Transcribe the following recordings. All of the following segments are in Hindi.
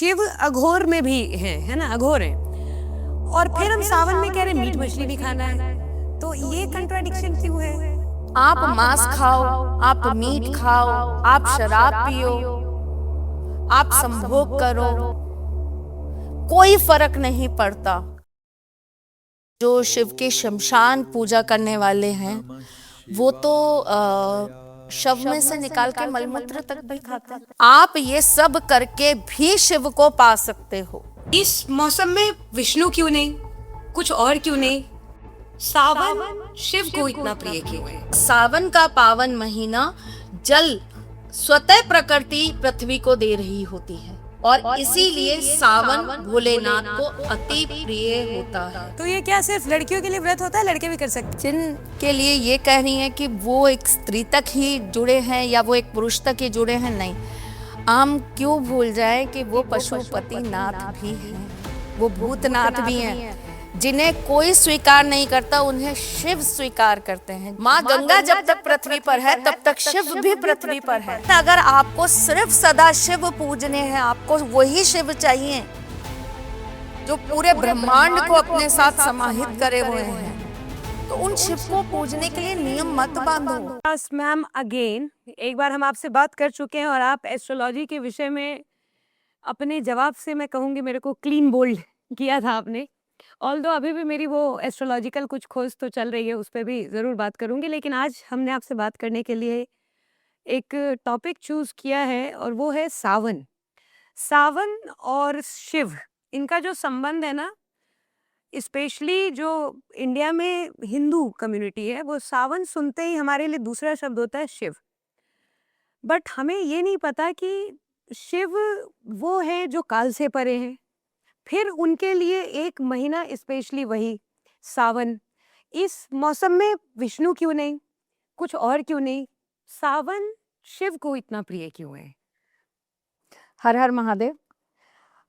शिव अघोर में भी है ना, अघोर है। और फिर हम सावन में कह रहे मीट मछली भी खाना है, तो ये कंट्राडिक्शन क्यों है? आप मांस खाओ, आप मीट खाओ, आप शराब पियो, आप संभोग करो, कोई फर्क नहीं पड़ता। जो शिव के शमशान पूजा करने वाले हैं वो तो शव में से निकाल के मलमूत्र तक भी खाते हैं। आप ये सब करके भी शिव को पा सकते हो। इस मौसम में विष्णु क्यों नहीं, कुछ और क्यों नहीं? सावन शिव को इतना प्रिय क्यों है? सावन का पावन महीना जल स्वतः प्रकृति पृथ्वी को दे रही होती है और इसीलिए सावन भोलेनाथ को अति प्रिय होता है। तो ये क्या सिर्फ लड़कियों के लिए व्रत होता है, लड़के भी कर सकते? जिनके लिए ये कह रही हैं कि वो एक स्त्री तक ही जुड़े हैं या वो एक पुरुष तक ही जुड़े हैं, नहीं। हम क्यों भूल जाएं कि वो पशुपति नाथ भी हैं, वो भूतनाथ भी हैं। जिन्हें कोई स्वीकार नहीं करता उन्हें शिव स्वीकार करते हैं। माँ गंगा जब तक पृथ्वी पर है तब तक शिव भी पृथ्वी पर है। अगर आपको सिर्फ सदा शिव पूजने हैं, आपको वही शिव चाहिए जो पूरे ब्रह्मांड को अपने साथ समाहित करे हुए हैं, तो उन शिव को पूजने के लिए नियम मत बांधो। मैम अगेन, एक बार हम आपसे बात कर चुके हैं और आप एस्ट्रोलॉजी के विषय में अपने जवाब से मैं कहूँगी मेरे को क्लीन बोल्ड किया था आपने। ऑल्दो अभी भी मेरी वो एस्ट्रोलॉजिकल कुछ खोज तो चल रही है, उस पर भी ज़रूर बात करूँगी, लेकिन आज हमने आपसे बात करने के लिए एक टॉपिक चूज़ किया है और वो है सावन। सावन और शिव, इनका जो संबंध है ना, स्पेशली जो इंडिया में हिंदू कम्युनिटी है, वो सावन सुनते ही हमारे लिए दूसरा शब्द होता है शिव। बट हमें ये नहीं पता कि शिव वो है जो काल से परे हैं। फिर उनके लिए एक महीना स्पेशली वही सावन। इस मौसम में विष्णु क्यों नहीं, कुछ और क्यों नहीं? सावन शिव को इतना प्रिय क्यों है? हर हर महादेव।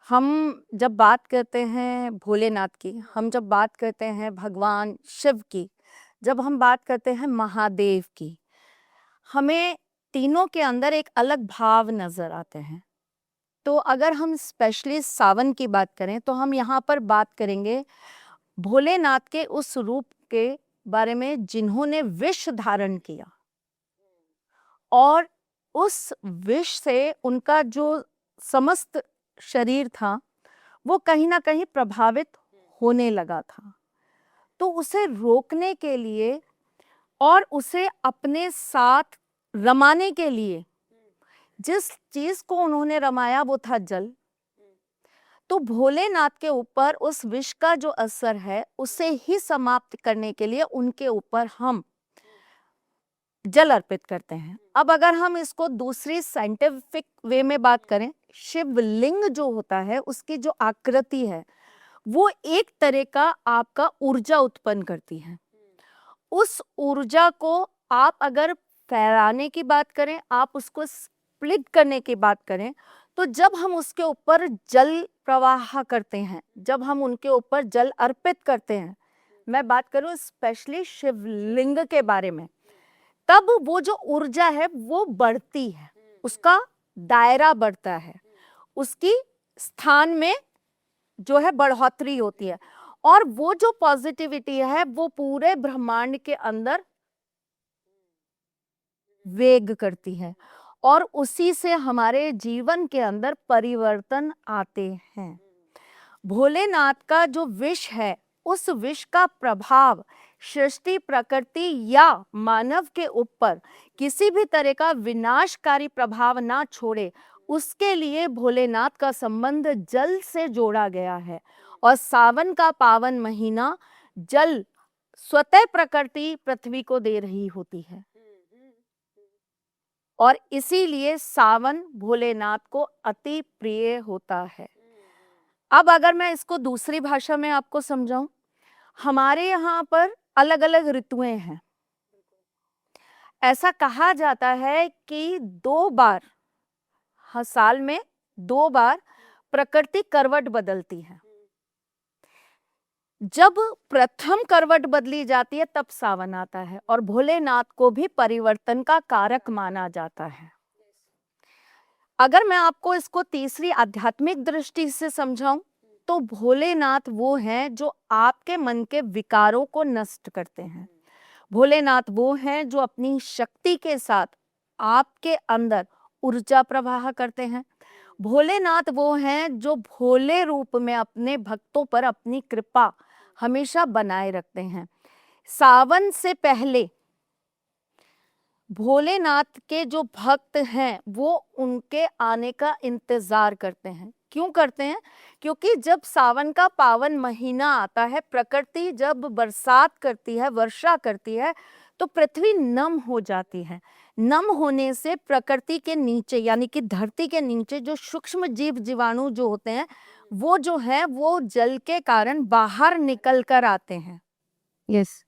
हम जब बात करते हैं भोलेनाथ की, हम जब बात करते हैं भगवान शिव की, जब हम बात करते हैं महादेव की, हमें तीनों के अंदर एक अलग भाव नजर आते हैं। तो अगर हम स्पेशली सावन की बात करें तो हम यहाँ पर बात करेंगे भोलेनाथ के उस रूप के बारे में जिन्होंने विष धारण किया और उस विष से उनका जो समस्त शरीर था वो कहीं ना कहीं प्रभावित होने लगा था। तो उसे रोकने के लिए और उसे अपने साथ रमाने के लिए जिस चीज को उन्होंने रमाया वो था जल। तो भोलेनाथ के ऊपर उस विष का जो असर है उसे ही समाप्त करने के लिए उनके ऊपर हम जल अर्पित करते हैं। अब अगर हम इसको दूसरी साइंटिफिक वे में बात करें, शिवलिंग जो होता है उसकी जो आकृति है वो एक तरह का आपका ऊर्जा उत्पन्न करती है। उस ऊर्जा को आप अगर फैलाने की बात करें, आप उसको स्प्लिट करने की बात करें, तो जब हम उसके ऊपर जल प्रवाह करते हैं, जब हम उनके ऊपर जल अर्पित करते हैं, मैं बात करूं स्पेशली शिवलिंग के बारे में, तब वो जो ऊर्जा है वो बढ़ती है, उसका दायरा बढ़ता है, उसकी स्थान में जो है बढ़ोतरी होती है और वो जो पॉजिटिविटी है वो पूरे ब्रह्मांड के अंदर वेग करती है और उसी से हमारे जीवन के अंदर परिवर्तन आते हैं। भोलेनाथ का जो विष है, उस विष का प्रभाव सृष्टि प्रकृति या मानव के ऊपर किसी भी तरह का विनाशकारी प्रभाव ना छोड़े, उसके लिए भोलेनाथ का संबंध जल से जोड़ा गया है। और सावन का पावन महीना जल स्वतः प्रकृति पृथ्वी को दे रही होती है और इसीलिए सावन भोलेनाथ को अति प्रिय होता है। अब अगर मैं इसको दूसरी भाषा में आपको समझाऊं, हमारे यहाँ पर अलग अलग ऋतुएं हैं। ऐसा कहा जाता है कि 2 बार हर साल में 2 बार प्रकृति करवट बदलती है। जब प्रथम करवट बदली जाती है तब सावन आता है और भोलेनाथ को भी परिवर्तन का कारक माना जाता है। अगर मैं आपको इसको तीसरी आध्यात्मिक दृष्टि से समझाऊं तो भोलेनाथ वो हैं जो आपके मन के विकारों को नष्ट करते हैं। भोलेनाथ वो हैं जो अपनी शक्ति के साथ आपके अंदर ऊर्जा प्रवाह करते हैं। भोलेनाथ वो हैं जो भोले रूप में अपने भक्तों पर अपनी कृपा हमेशा बनाए रखते हैं। सावन से पहले भोलेनाथ के जो भक्त हैं वो उनके आने का इंतजार करते हैं। क्यों करते हैं? क्योंकि जब सावन का पावन महीना आता है, प्रकृति जब बरसात करती है, वर्षा करती है, तो पृथ्वी नम हो जाती है। नम होने से प्रकृति के नीचे यानी कि धरती के नीचे जो सूक्ष्म जीव जीवाणु जो होते हैं वो जो है वो जल के कारण बाहर निकल कर आते हैं। यस।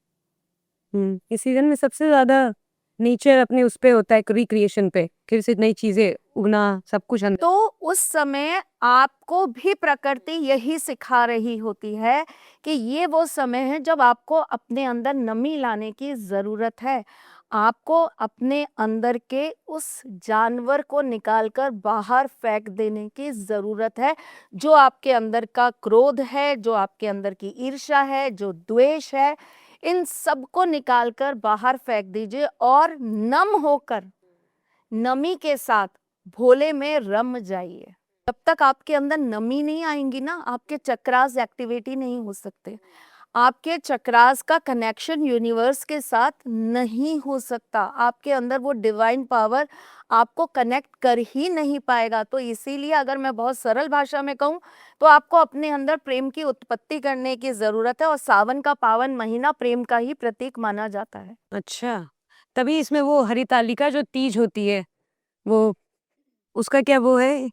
इस सीजन में सबसे ज्यादा नेचर अपने उस पे होता है, रिक्रिएशन पे, फिर से नई चीजें उगना, सब कुछ अंदर। तो उस समय आपको भी प्रकृति यही सिखा रही होती है कि ये वो समय है जब आपको अपने अंदर नमी लाने की जरूरत है। आपको अपने अंदर के उस जानवर को निकालकर बाहर फेंक देने की जरूरत है। जो आपके अंदर का क्रोध है, जो आपके अंदर की ईर्ष्या है, जो द्वेष है, इन सब को निकालकर बाहर फेंक दीजिए और नम होकर नमी के साथ भोले में रम जाइए। जब तक आपके अंदर नमी नहीं आएंगी ना, आपके चक्रास एक्टिवेटी नहीं हो सकते। आपके चक्रास का कनेक्शन यूनिवर्स के साथ नहीं हो सकता। आपके अंदर वो डिवाइन पावर आपको कनेक्ट कर ही नहीं पाएगा। तो इसीलिए अगर मैं बहुत सरल भाषा में कहूँ तो आपको अपने अंदर प्रेम की उत्पत्ति करने की जरूरत है और सावन का पावन महीना प्रेम का ही प्रतीक माना जाता है। अच्छा, तभी इसमें वो हरितालिका जो तीज होती है, वो उसका क्या वो है?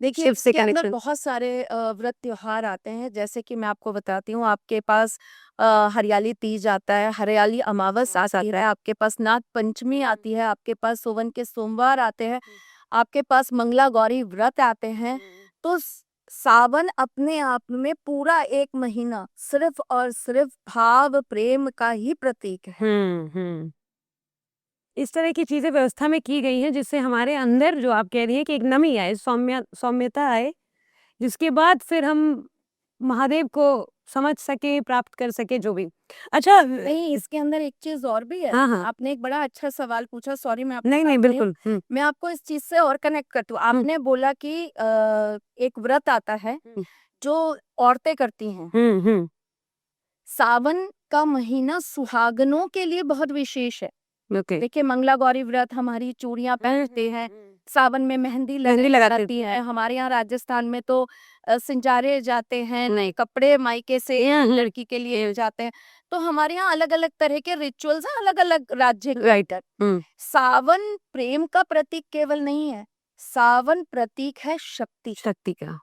देखिए शिव से इसके अंदर कनेक्शन। बहुत सारे व्रत त्योहार आते हैं। जैसे कि मैं आपको बताती हूँ, आपके पास हरियाली तीज आता है, हरियाली अमावस आती है, आपके पास नाग पंचमी आती है, आपके पास सोवन के सोमवार आते हैं, आपके पास मंगला गौरी व्रत आते हैं। तो सावन अपने आप में पूरा एक महीना सिर्फ और सिर्फ भाव प्रेम का ही प्रतीक है। हम्म। इस तरह की चीजें व्यवस्था में की गई हैं जिससे हमारे अंदर, जो आप कह रही हैं, कि एक नमी आए, सौम्यता आए, जिसके बाद फिर हम महादेव को समझ सके, प्राप्त कर सके, जो भी। अच्छा। नहीं, इसके अंदर एक चीज और भी है। हाँ, हाँ। आपने एक बड़ा अच्छा सवाल पूछा, सॉरी मैं आपको नहीं, नहीं, काट रही हूँ। बिल्कुल। मैं आपको इस चीज से और कनेक्ट करती हूँ। आपने बोला कि एक व्रत आता है जो औरतें करती हैं। हम्म। सावन का महीना सुहागनों के लिए बहुत विशेष है। ओके। देखिए मंगला गौरी व्रत हमारी चूड़ियां पहनते हैं, सावन में मेहंदी मेहंदी लगाई लगाते जाती है। हमारे यहाँ राजस्थान में तो सिंजारे जाते हैं, नए कपड़े मायके से लड़की के लिए जाते हैं। तो हमारे यहाँ अलग अलग तरह के रिचुअल्स हैं, अलग अलग राज्य के राइट। अंदर। सावन प्रेम का प्रतीक केवल नहीं है, सावन प्रतीक है शक्ति। शक्ति का।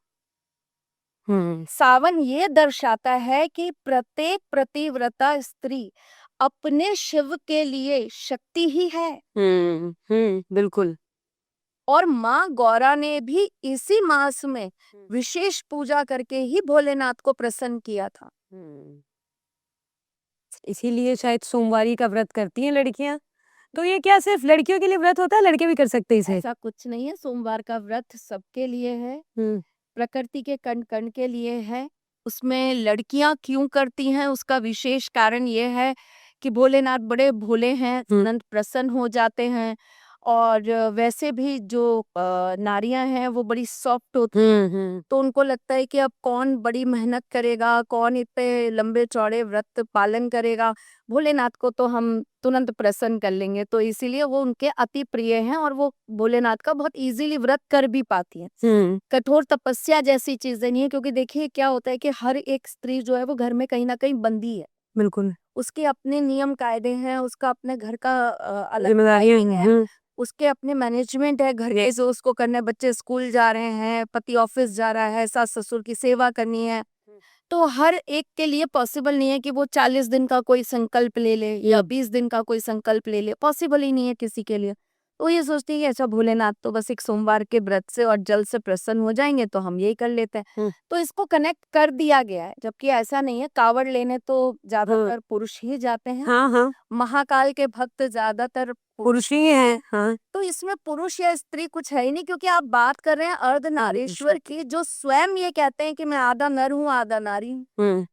सावन ये दर्शाता है कि प्रत्येक प्रतिव्रता स्त्री अपने शिव के लिए शक्ति ही है। बिल्कुल। और माँ गौरा ने भी इसी मास में विशेष पूजा करके ही भोलेनाथ को प्रसन्न किया था। इसीलिए शायद सोमवारी का व्रत करती हैं लड़कियां। तो ये क्या सिर्फ लड़कियों के लिए व्रत होता है, लड़के भी कर सकते हैं इसे? ऐसा कुछ नहीं है, सोमवार का व्रत सबके लिए है, प्रकृति के कण कण के लिए है। उसमें लड़कियां क्यों करती हैं उसका विशेष कारण ये है कि भोलेनाथ बड़े भोले हैं, तुरंत प्रसन्न हो जाते हैं। और वैसे भी जो नारियां हैं वो बड़ी सॉफ्ट होती हैं, तो उनको लगता है कि अब कौन बड़ी मेहनत करेगा, कौन इतने लंबे चौड़े व्रत पालन करेगा, भोलेनाथ को तो हम तुरंत प्रसन्न कर लेंगे। तो इसीलिए वो उनके अति प्रिय हैं और वो भोलेनाथ का बहुत इजीली व्रत कर भी पाती हैं। कठोर तपस्या जैसी चीजें नहीं है, क्योंकि देखिए क्या होता है कि हर एक स्त्री जो है वो घर में कहीं ना कहीं बंदी है। बिल्कुल। उसके अपने नियम कायदे हैं, उसका अपने घर का अलग जिम्मेदारियां timing है, हैं। उसके अपने मैनेजमेंट है घर के जो उसको करना है। बच्चे स्कूल जा रहे हैं, पति ऑफिस जा रहा है, सास ससुर की सेवा करनी है। तो हर एक के लिए पॉसिबल नहीं है कि वो 40 दिन का कोई संकल्प ले ले या 20 दिन का कोई संकल्प ले ले, पॉसिबल ही नहीं है किसी के लिए। तो ये सोचती है कि अच्छा भोलेनाथ तो बस एक सोमवार के व्रत से और जल से प्रसन्न हो जाएंगे तो हम यही कर लेते हैं। तो इसको कनेक्ट कर दिया गया है, जबकि ऐसा नहीं है। कावड़ लेने तो ज्यादातर पुरुष ही जाते हैं। हाँ हाँ, महाकाल के भक्त ज्यादातर पुरुष ही हैं। हाँ, तो इसमें पुरुष या स्त्री कुछ है ही नहीं, क्योंकि आप बात कर रहे हैं अर्धनारीश्वर की, जो स्वयं ये कहते हैं कि मैं आधा नर हूँ आधा नारी हूँ।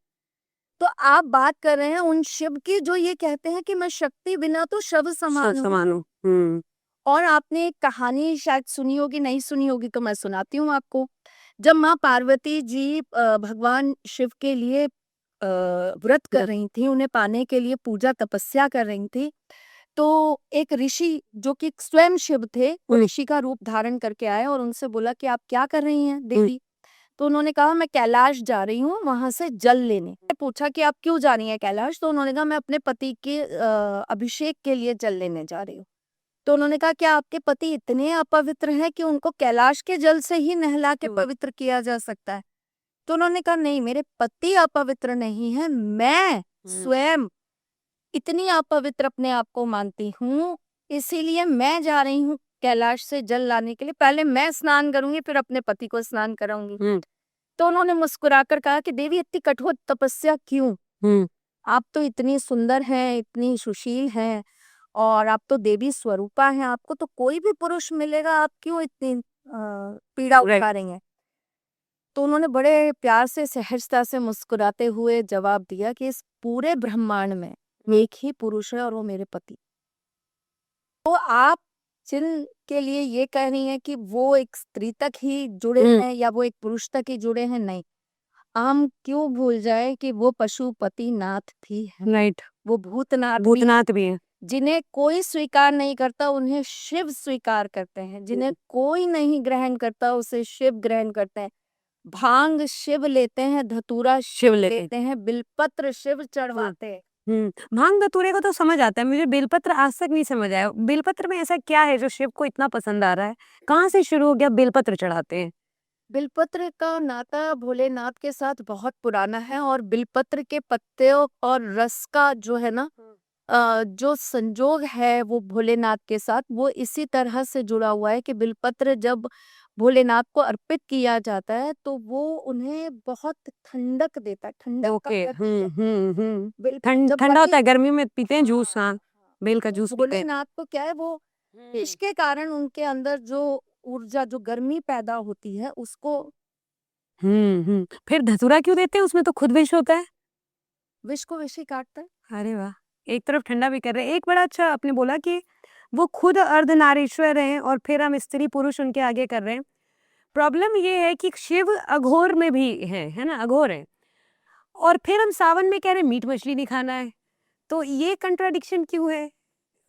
तो आप बात कर रहे हैं उन शिव की जो ये कहते हैं कि मैं शक्ति बिना तो शव समान हूँ। समान हूँ। और आपने एक कहानी शायद सुनी होगी, नहीं सुनी होगी तो मैं सुनाती हूँ आपको। जब माँ पार्वती जी भगवान शिव के लिए व्रत कर रही थी, उन्हें पाने के लिए पूजा तपस्या कर रही थी, तो एक ऋषि जो कि स्वयं शिव थे, वो ऋषि का रूप धारण करके आए और उनसे बोला कि आप क्या कर रही हैं देवी? तो उन्होंने कहा मैं कैलाश जा रही हूँ वहां से जल लेने। पूछा कि आप क्यों जा रही हैं कैलाश? तो उन्होंने कहा मैं अपने पति के अभिषेक के लिए जल लेने जा रही हूँ। तो उन्होंने कहा क्या आपके पति इतने अपवित्र हैं कि उनको कैलाश के जल से ही नहला के पवित्र किया जा सकता है? तो उन्होंने कहा नहीं, मेरे पति अपवित्र नहीं है, मैं स्वयं इतनी अपवित्र अपने आप को मानती हूँ, इसीलिए मैं जा रही हूँ कैलाश से जल लाने के लिए। पहले मैं स्नान करूंगी फिर अपने पति को स्नान कराऊंगी। तो उन्होंने मुस्कुराकर कहा कि देवी इतनी कठोर तपस्या क्यों? आप तो इतनी सुंदर हैं, इतनी सुशील हैं और आप तो देवी स्वरूपा हैं, आपको तो कोई भी पुरुष मिलेगा, आप क्यों इतनी पीड़ा उठा रही हैं? तो उन्होंने बड़े प्यार से सहजता से मुस्कुराते हुए जवाब दिया कि इस पूरे ब्रह्मांड में एक ही पुरुष है और वो मेरे पति। तो आप जिन के लिए ये कह रही हैं कि वो एक स्त्री तक ही जुड़े हैं या वो एक पुरुष तक ही जुड़े हैं, नहीं, हम क्यों भूल जाए कि वो पशुपति नाथ भी है, राइट, वो भूतनाथ भूतनाथ भी है। जिन्हें कोई स्वीकार नहीं करता उन्हें शिव स्वीकार करते हैं, जिन्हें कोई नहीं ग्रहण करता उसे शिव ग्रहण करते हैं। भांग शिव लेते हैं, धतूरा शिव लेते हैं, बिलपत्र शिव चढ़वाते हैं। भांग धतूरे को तो समझ आता है, मुझे बेलपत्र आज तक नहीं समझ आया। बेलपत्र में ऐसा क्या है जो शिव को इतना पसंद आ रहा है? कहाँ से शुरू हो गया बेलपत्र चढ़ाते हैं? बिलपत्र का नाता भोलेनाथ के साथ बहुत पुराना है और बिलपत्र के पत्तों और रस का जो है ना जो संजोग है वो भोलेनाथ के साथ वो इसी तरह से जुड़ा हुआ है कि बिलपत्र जब भोलेनाथ को अर्पित किया जाता है तो वो उन्हें बहुत ठंडक देता है, ठंडक का ओके, जब ठंडा होता है, पति गर्मी में पीते हैं जूस। हाँ, हाँ, बेल का जूस पीते हैं। भोलेनाथ को क्या है वो इसके कारण उनके अंदर जो ऊर्जा जो गर्मी पैदा होती है उसको फिर धतूरा क्यों देते हैं? उसमें तो खुद विष होता है। विष को विष ही काटता है। अरे वाह! एक तरफ ठंडा भी कर रहे हैं। एक बड़ा अच्छा आपने बोला कि वो खुद अर्धनारीश्वर हैं और फिर हम स्त्री पुरुष उनके आगे कर रहे हैं। प्रॉब्लम ये है कि शिव अघोर में भी हैं, है ना? अघोर हैं और फिर हम सावन में कह रहे हैं मीट मछली नहीं खाना है। तो ये कंट्राडिक्शन क्यों है?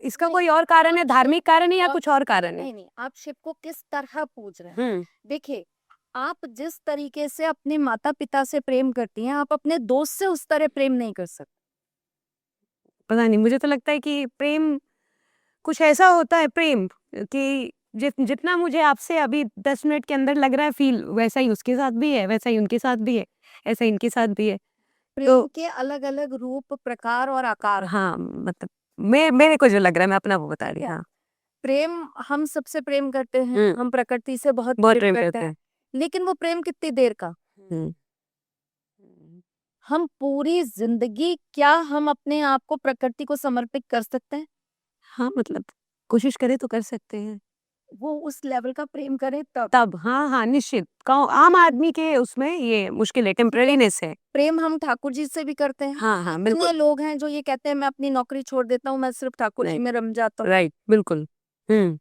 इसका नहीं, कोई और कारण है, आप धार्मिक कारण है या आप कुछ और कारण है? नहीं, आप शिव को किस तरह पूज रहे हैं? हुँ, देखिए, आप जिस तरीके से अपने माता-पिता से प्रेम करती हैं, आप अपने दोस्त से उस तरह प्रेम नहीं कर सकती। पता नहीं, मुझे तो लगता है कि प्रेम कुछ ऐसा होता है प्रेम कि जितना मुझे आपसे अभी 10 मिनट के अंदर लग रहा है फ़ील, वैसा ही उसके साथ भी है, वैसा ही उनके साथ भी है, ऐसा इनके साथ भी है। प्रेम तो के अलग-अलग रूप, प्रकार और आकार। हाँ, मतलब मेरे को जो लग रहा है मैं अपना वो बता रही हूँ। हाँ, प्रेम हम सबसे प्रेम करते हैं, हुँ, हम प्रकृति से बहुत बहुत प्रेम प्रेम करते करते हैं, हैं। लेकिन वो प्रेम कितनी देर का? हुँ, हम पूरी ज़िंदगी क्या हम अपने आप को प्रकृति को समर्पित कर सकते हैं? हाँ, मतलब कोशिश करें तो कर सकते हैं। वो उस लेवल का प्रेम करें तब। तब हाँ, हाँ, निश्चित आम आदमी के उसमें ये मुश्किल है, टेम्परेरीनेस है। प्रेम हम ठाकुर जी से भी करते हैं। हाँ, हाँ, कितने बिल्कुल। लोग हैं जो ये कहते हैं मैं अपनी नौकरी छोड़ देता हूँ, मैं सिर्फ ठाकुर जी राइट, में रम जाता हूँ। राइट, बिल्कुल। हुँ,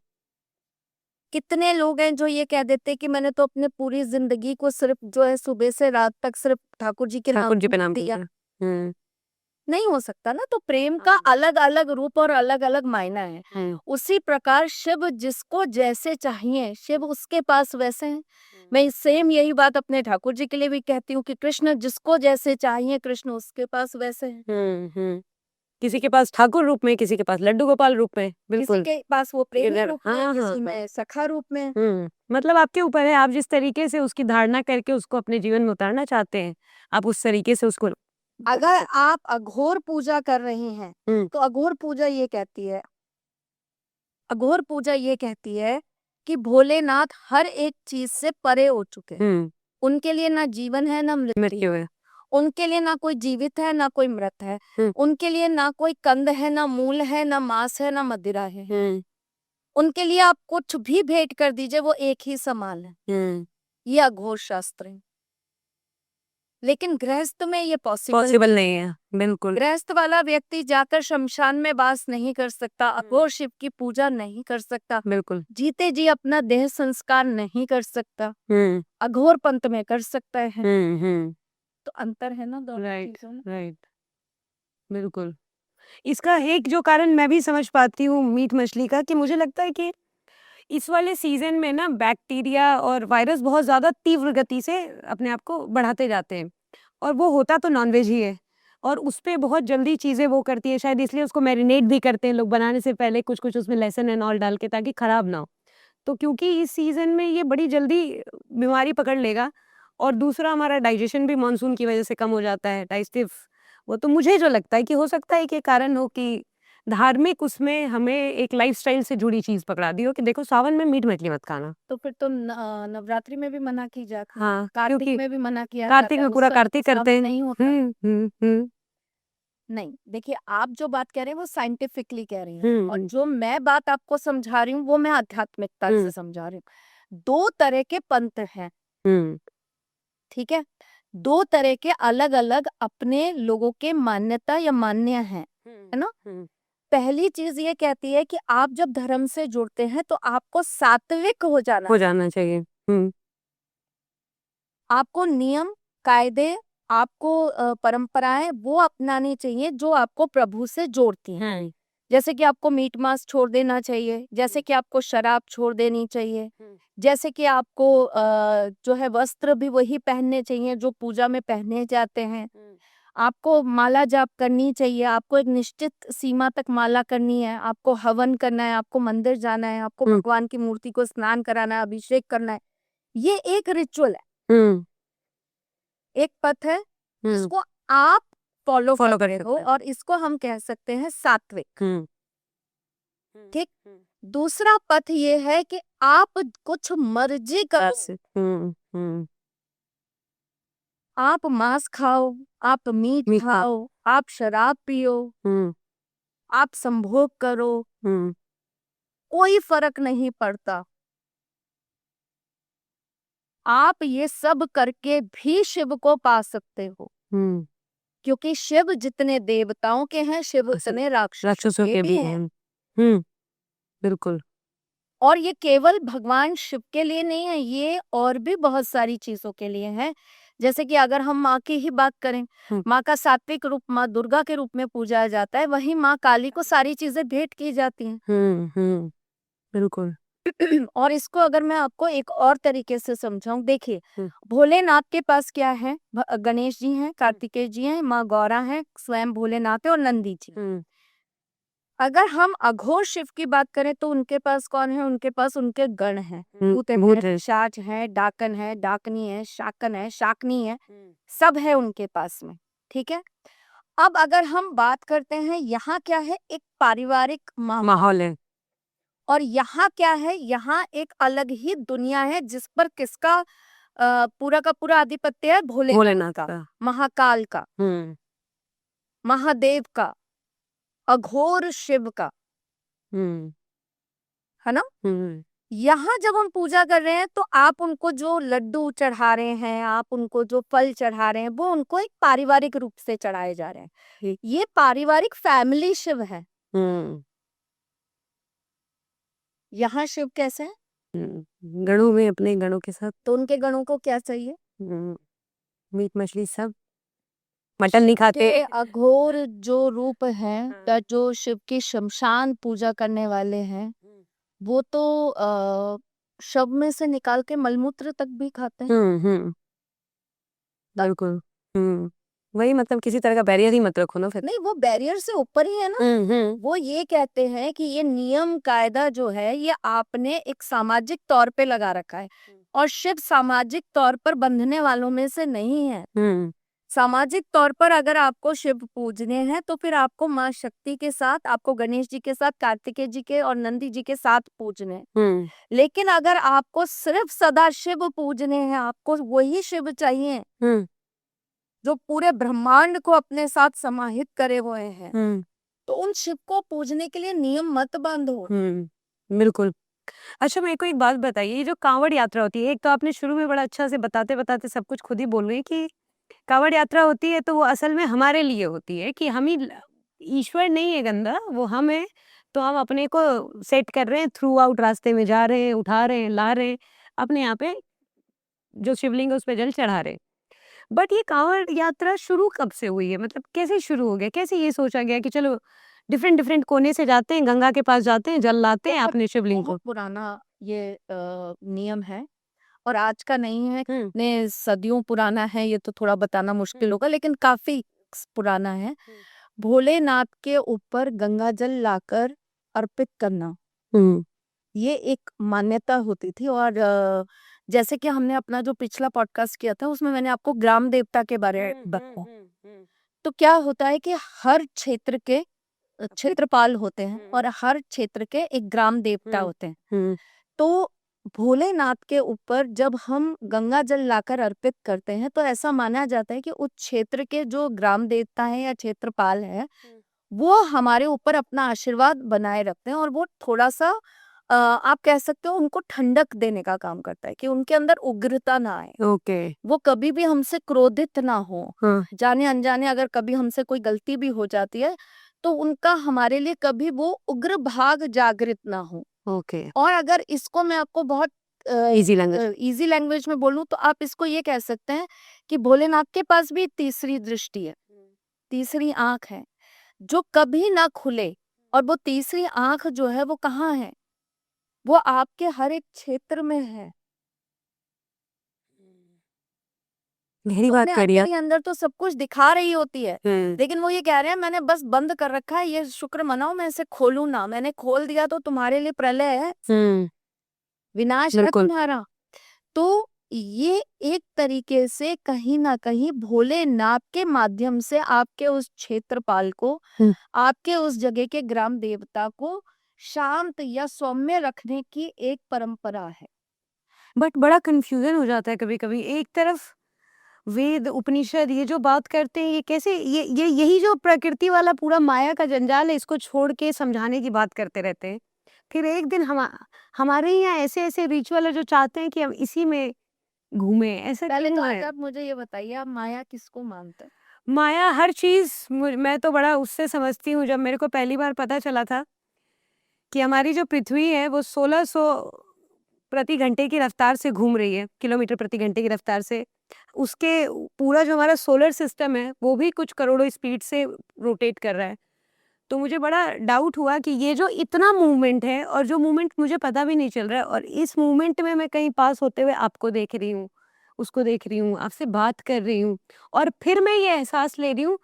कितने लोग हैं जो ये कह देते हैं कि मैंने तो अपने पूरी ज़िंदगी को सिर्फ जो है सुबह से रात तक सिर्फ ठाकुर जी के नाम ठाकुर जी पे नाम दिया। किया। हुँ, नहीं हो सकता ना, तो प्रेम का अलग-अलग रूप और अलग-अलग मायना है। उसी प्रकार शिव जिसको जैसे चाहिए, शिव उसके पास वैसे हैं। मैं सेम यही बात अपने ठाकुर जी के लिए भी कहती हूँ कि कृष्ण जिसको जैसे चाहिए, कृष्ण उसके पास वैसे हैं। किसी के पास ठाकुर रूप में, किसी के पास लड्डू गोपाल रूप में, किसी बिल्कुल। के पास वो प्रेमी इधर रूप में, हाँ, हाँ, किसी में सखा रूप में। मतलब आपके ऊपर है, आप जिस तरीके से उसकी धारणा करके उसको अपने जीवन में उतारना चाहते हैं, आप उस तरीके से उसको अगर आप अघोर पूजा कर रहे हैं, हुँ, तो अघोर पूजा ये कहती है अघोर पूजा ये कहती है कि भोलेनाथ हर एक चीज से परे हो चुके हैं। उनके लिए ना जीवन है ना मृत्यु मृत्यु है। उनके लिए ना कोई जीवित है ना कोई मृत है। उनके लिए ना कोई कंद है ना मूल है ना मांस है ना मदिरा है। उनके लिए आप कुछ भी भेंट कर दीजिए वो एक ही समान है। ये अघोर शास्त्र है। लेकिन गृहस्थ में ये पॉसिबल नहीं है, बिल्कुल। गृहस्थ वाला व्यक्ति जाकर शमशान में वास नहीं कर सकता, अघोर शिव की पूजा नहीं कर सकता, बिल्कुल। जीते जी अपना देह संस्कार नहीं कर सकता, अघोर पंथ में कर सकता है। तो अंतर है ना दोनों राइट, चीजों में। राइट, बिल्कुल। इसका एक जो कारण मैं भी समझ पाती हूँ मीट मछली का, कि मुझे लगता है कि इस वाले सीजन में ना बैक्टीरिया और वायरस बहुत ज़्यादा तीव्र गति से अपने आप को बढ़ाते जाते हैं, और वो होता तो नॉनवेज ही है, और उस पे बहुत जल्दी चीज़ें वो करती है, शायद इसलिए उसको मैरिनेट भी करते हैं लोग बनाने से पहले, कुछ कुछ उसमें लहसुन एंड ऑल डाल के, ताकि खराब ना हो। तो क्योंकि इस सीजन में ये बड़ी जल्दी बीमारी पकड़ लेगा, और दूसरा हमारा डाइजेशन भी मानसून की वजह से कम हो जाता है, डाइजेस्टिव वो, तो मुझे जो लगता है कि हो सकता है कि ये कारण हो कि धार्मिक उसमें हमें एक लाइफस्टाइल से जुड़ी चीज पकड़ा दी हो कि देखो सावन में मीट मछली मत खाना। तो फिर तो नवरात्रि में भी मना की जाती है, हाँ, कार्तिक क्योंकि में भी मना किया कार्तिक जाता है, में पूरा उस समय कार्तिक श्रावण करते हैं। नहीं होता। हम्म। नहीं, देखिए आप जो बात कह रहे हैं वो साइंटिफिकली कह रही हैं, और जो मैं बात आपको समझा रही हूँ वो मैं आध्यात्मिकता से समझा रही हूँ। दो तरह के पंथ हैं, ठीक है, दो तरह के अलग अलग अपने लोगों के मान्यता या मान्य हैं, है ना। पहली चीज ये कहती है कि आप जब धर्म से जुड़ते हैं तो आपको सात्विक हो जाना चाहिए। आपको नियम कायदे आपको परंपराएं वो अपनानी चाहिए जो आपको प्रभु से जोड़ती हैं। जैसे कि आपको मीट मांस छोड़ देना चाहिए, जैसे कि आपको शराब छोड़ देनी चाहिए, जैसे कि आपको जो है वस्त्र भी वही पहनने चाहिए जो पूजा में पहने जाते हैं। आपको माला जाप करनी चाहिए, आपको एक निश्चित सीमा तक माला करनी है, आपको हवन करना है, आपको मंदिर जाना है, आपको भगवान की मूर्ति को स्नान कराना है, अभिषेक करना है। ये एक रिचुअल है, एक पथ है जिसको आप फॉलो करते हो, और इसको हम कह सकते हैं सात्विक। ठीक। दूसरा पथ ये है कि आप कुछ मर्जी करो, आप मांस खाओ, आप मीट खाओ, आप शराब पियो, आप संभोग करो, कोई फर्क नहीं पड़ता। आप ये सब करके भी शिव को पा सकते हो, क्योंकि शिव जितने देवताओं के हैं शिव उतने राक्षसों के भी हैं। बिल्कुल। और ये केवल भगवान शिव के लिए नहीं है, ये और भी बहुत सारी चीजों के लिए है। जैसे कि अगर हम माँ की ही बात करें, माँ का सात्विक रूप माँ दुर्गा के रूप में पूजा जाता है, वहीं माँ काली को सारी चीजें भेंट की जाती हैं। बिल्कुल। और इसको अगर मैं आपको एक और तरीके से समझाऊं, देखिए भोलेनाथ के पास क्या है, गणेश जी हैं, कार्तिकेय जी हैं, माँ गौरा है, स्वयं भोलेनाथ है, और नंदी जी। अगर हम अघोर शिव की बात करें तो उनके पास कौन है, उनके पास उनके गण हैं, भूत है, पिशाच है, डाकन है, डाकनी है, शाकन है, शाकनी है, सब है उनके पास में। ठीक है। अब अगर हम बात करते हैं यहाँ क्या है, एक पारिवारिक माहौल है, और यहाँ क्या है, यहाँ एक अलग ही दुनिया है जिस पर किसका पूरा का पूरा आधिपत्य है, भोलेनाथ का, महाकाल का, महादेव का, अघोर शिव का, है ना। यहाँ जब हम पूजा कर रहे हैं तो आप उनको जो लड्डू चढ़ा रहे हैं, आप उनको जो फल चढ़ा रहे हैं, वो उनको एक पारिवारिक रूप से चढ़ाए जा रहे हैं। ये पारिवारिक फैमिली शिव है। यहाँ शिव कैसे है, गणों में, अपने गणों के साथ। तो उनके गणों को क्या चाहिए, मीट मछली सब, मटन नहीं खाते। अघोर जो रूप है या जो शिव की शमशान पूजा करने वाले हैं, वो तो शव में से निकाल के मलमूत्र तक भी खाते हैं। बिल्कुल। वही, मतलब किसी तरह का बैरियर ही मत रखो ना फिर। नहीं, वो बैरियर से ऊपर ही है ना। वो ये कहते हैं कि ये नियम कायदा जो है ये आपने एक सामाजिक तौर पे लगा रखा है, और शिव सामाजिक तौर पर बंधने वालों में से नहीं है। सामाजिक तौर पर अगर आपको शिव पूजने हैं तो फिर आपको माँ शक्ति के साथ, आपको गणेश जी के साथ, कार्तिकेय जी के और नंदी जी के साथ पूजने हैं। लेकिन अगर आपको सिर्फ सदा शिव पूजने हैं, आपको वही शिव चाहिए जो पूरे ब्रह्मांड को अपने साथ समाहित करे हुए हैं, तो उन शिव को पूजने के लिए नियम मत बांधो। बिल्कुल। अच्छा, मेरे को एक बात बताइए, ये जो कांवड़ यात्रा होती है, एक तो आपने शुरू में बड़ा अच्छा से बताते-बताते सब कुछ खुद ही बोल रहे हैं कि कांवड़ यात्रा होती है तो वो असल में हमारे लिए होती है कि हम ही ईश्वर नहीं है गंदा, वो हम है, तो हम अपने को सेट कर रहे हैं, थ्रू आउट रास्ते में जा रहे हैं, उठा रहे हैं, ला रहे हैं, अपने यहाँ पे जो शिवलिंग है उस पे जल चढ़ा रहे हैं। बट ये कांवड़ यात्रा शुरू कब से हुई है? मतलब कैसे शुरू हो गया? कैसे ये सोचा गया कि चलो डिफरेंट डिफरेंट कोने से जाते हैं, गंगा के पास जाते हैं, जल लाते हैं बहुत अपने शिवलिंग को? बहुत पुराना ये नियम है और आज का नहीं है, हुँ, कितने सदियों पुराना है ये तो थोड़ा बताना मुश्किल हुँ, होगा, लेकिन काफी पुराना है। हुँ, भोलेनाथ के ऊपर गंगा जल लाकर अर्पित करना, हुँ, ये एक मान्यता होती थी। और जैसे कि हमने अपना जो पिछला पॉडकास्ट किया था उसमें मैंने आपको ग्राम देवता के बारे में बताया। तो क्या होता है कि हर क्षेत्र के क्षेत्रपाल होते हैं और हर क्षेत्र के एक ग्राम देवता हुँ, होते हैं। हुँ, तो भोलेनाथ के ऊपर जब हम गंगा जल लाकर अर्पित करते हैं तो ऐसा माना जाता है कि उस क्षेत्र के जो ग्राम देवता है या क्षेत्रपाल है, वो हमारे ऊपर अपना आशीर्वाद बनाए रखते हैं और वो थोड़ा सा आप कह सकते हो उनको ठंडक देने का काम करता है कि उनके अंदर उग्रता ना आए, ओके, वो कभी भी हमसे क्रोधित ना हो। हाँ, जाने अनजाने अगर कभी हमसे कोई गलती भी हो जाती है तो उनका हमारे लिए कभी वो उग्र भाग जागृत ना हो। ओके, और अगर इसको मैं आपको बहुत ईज़ी लैंग्वेज। इजी लैंग्वेज में बोलूं तो आप इसको ये कह सकते हैं कि भोलेनाथ के पास भी तीसरी दृष्टि है, तीसरी आंख है जो कभी ना खुले। और वो तीसरी आंख जो है वो कहाँ है? वो आपके हर एक क्षेत्र में है। गहरी वो बात अपने करी अंदर आप। ही अंदर तो सब कुछ दिखा रही होती है, हुँ, लेकिन वो ये कह रहे हैं मैंने बस बंद कर रखा है, ये शुक्र मनाओ मैं इसे खोलूं ना, मैंने खोल दिया तो तुम्हारे लिए प्रलय है, हुँ, विनाश है बिल्कुल, तुम्हारा। तो ये एक तरीके से कहीं ना कहीं भोलेनाथ के माध्यम से आपके उस क्षेत्रपाल को, हुँ, आपके उस जगह के ग्राम देवता को शांत या सौम्य रखने की एक परंपरा है। बट बड़ा कन्फ्यूज़न हो जाता है कभी-कभी। एक तरफ वेद, उपनिषद ये जो बात करते हैं, ये कैसे ये यही जो प्रकृति वाला पूरा माया का जंजाल है, इसको छोड़ के समझाने की बात करते रहते हैं। फिर एक दिन हमारे यहाँ ऐसे-ऐसे रिचुअल है जो चाहते हैं कि हम इसी में घूमें, ऐसा पहले तो क्यों आज है? आप मुझे ये बताइए आप माया किसको मानते हैं? माया हर चीज़ मैं तो बड़ा उससे समझती हूँ, जब मेरे को पहली बार पता चला था कि हमारी जो पृथ्वी है वो 1600 प्रति घंटे की रफ्तार से घूम रही है, किलोमीटर प्रति घंटे की रफ्तार से। उसके पूरा जो हमारा सोलर सिस्टम है, वो भी कुछ करोड़ों स्पीड से रोटेट कर रहा है। तो मुझे बड़ा डाउट हुआ कि ये जो इतना मूवमेंट है और जो मूवमेंट मुझे पता भी नहीं चल रहा है, और इस मूवमेंट में मैं कहीं पास होते हुए आपको देख रही हूँ, उसको देख रही हूँ, आपसे बात कर रही हूँ, और फिर मैं ये एहसास ले रही हूँ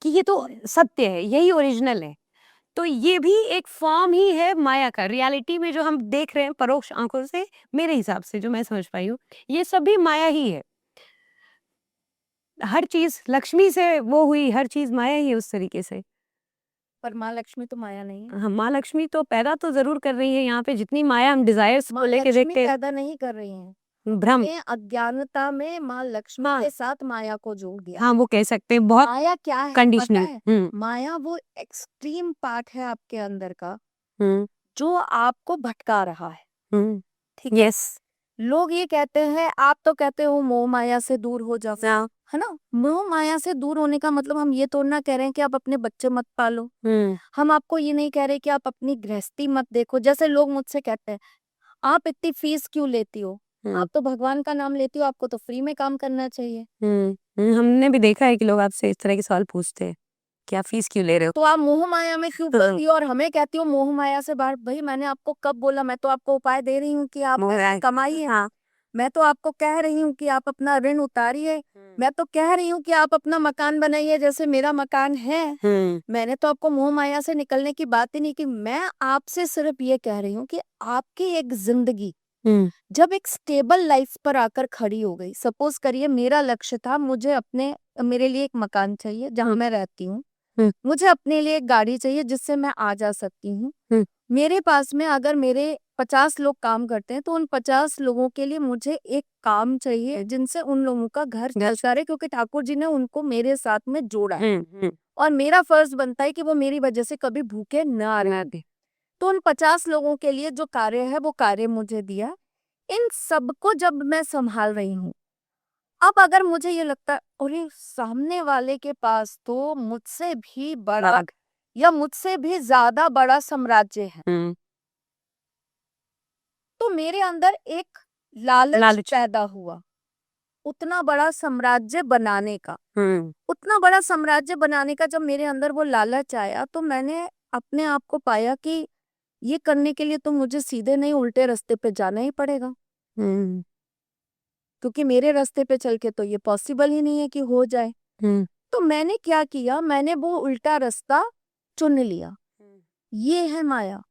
कि ये तो सत्य है, यही ओरिजिनल है। तो ये भी एक फॉर्म ही है माया का। रियलिटी में जो हम देख रहे हैं परोक्ष आँखों से, मेरे हिसाब से जो मैं समझ पाई हूँ, ये सब भी माया ही है। हर चीज़ लक्ष्मी से वो हुई, हर चीज़ माया ही है उस तरीके से। पर माँ लक्ष्मी तो माया नहीं है। हाँ, माँ लक्ष्मी तो पैदा तो ज़रूर कर रही है यहाँ पे, जितनी माया हम डिज़ायर्स को माँ लेके लक्ष्मी देखते हैं, पैदा नहीं कर रही हैं, भ्रम। ये अज्ञानता में माँ लक्ष्मी हाँ, के साथ माया को जोड़ दिया। हाँ, वो कह सकते हैं बहुत माया क्या है पता कंडीशनिंग। है? हुँ, माया वो एक्सट्रीम पार्ट है आपके अंदर का हुँ, जो आपको भटका रहा है। हुँ, ठीक है? येस। लोग ये कहते हैं, आप तो कहते हो मोह माया से दूर हो जाओ, हाँ, है ना? मोह माया से दूर होने का मतलब हम ये थोड़ी ना कह रहे हैं कि आप अपने बच्चे मत पालो। हुँ, हम आपको ये नहीं कह रहे कि आप अपनी गृहस्थी मत देखो। जैसे लोग मुझसे कहते हैं, आप इतनी फीस क्यों लेती हो? हुँ, आप तो भगवान का नाम लेती हो, आपको तो फ्री में काम करना चाहिए। हमने भी देखा है कि लोग आपसे इस तरह के सवाल पूछते हैं कि आप फीस क्यों ले रहे हो? तो आप मोह माया में क्यों पड़ती हो और हमें कहती हो मोह माया से बाहर? भाई मैंने आपको कब बोला? मैं तो आपको उपाय दे रही हूँ कि आप पैसे कमाइए। हाँ, मैं तो आपको कह रही हूँ कि आप अपना ऋण उतारिए। मैं तो कह रही हूँ कि आप अपना मकान बनाइए जैसे मेरा मकान है। हुँ, मैंने तो आपको मोह माया से निकलने की बात ही नहीं की। मैं आपसे सिर्फ ये कह रही हूँ कि आपकी एक जिंदगी जब एक स्टेबल लाइफ पर आकर खड़ी हो गई, सपोज करिए मेरा लक्ष्य था, मेरे लिए एक मकान चाहिए जहां मैं रहती हूँ, मुझे अपने लिए एक गाड़ी चाहिए जिससे मैं आ जा सकती हूँ, मेरे पास में अगर मेरे 50 लोग काम करते हैं तो उन 50 लोगों के लिए मुझे एक काम चाहिए जिनसे उन लोगों का घर चलता रहे, क्योंकि ठाकुर जी ने उनको मेरे साथ में जोड़ा है और मेरा फर्ज बनता है कि वो मेरी वजह से कभी भूखे ना रहे। तो उन 50 लोगों के लिए जो कार्य है वो कार्य मुझे दिया। इन सबको जब मैं संभाल रही हूँ, अब अगर मुझे ये लगता है अरे सामने वाले के पास तो मुझसे भी बड़ा या मुझसे भी ज्यादा बड़ा साम्राज्य है, तो मेरे अंदर एक लालच पैदा हुआ उतना बड़ा साम्राज्य बनाने का। उतना बड़ा साम्राज्य बनाने का जब मेरे अंदर वो लालच आया तो मैंने अपने आप को पाया कि ये करने के लिए तो मुझे सीधे नहीं उल्टे रास्ते पे जाना ही पड़ेगा, क्योंकि मेरे रास्ते पे चल के तो ये पॉसिबल ही नहीं है कि हो जाए। तो मैंने क्या किया, मैंने वो उल्टा रास्ता चुन लिया। ये है माया।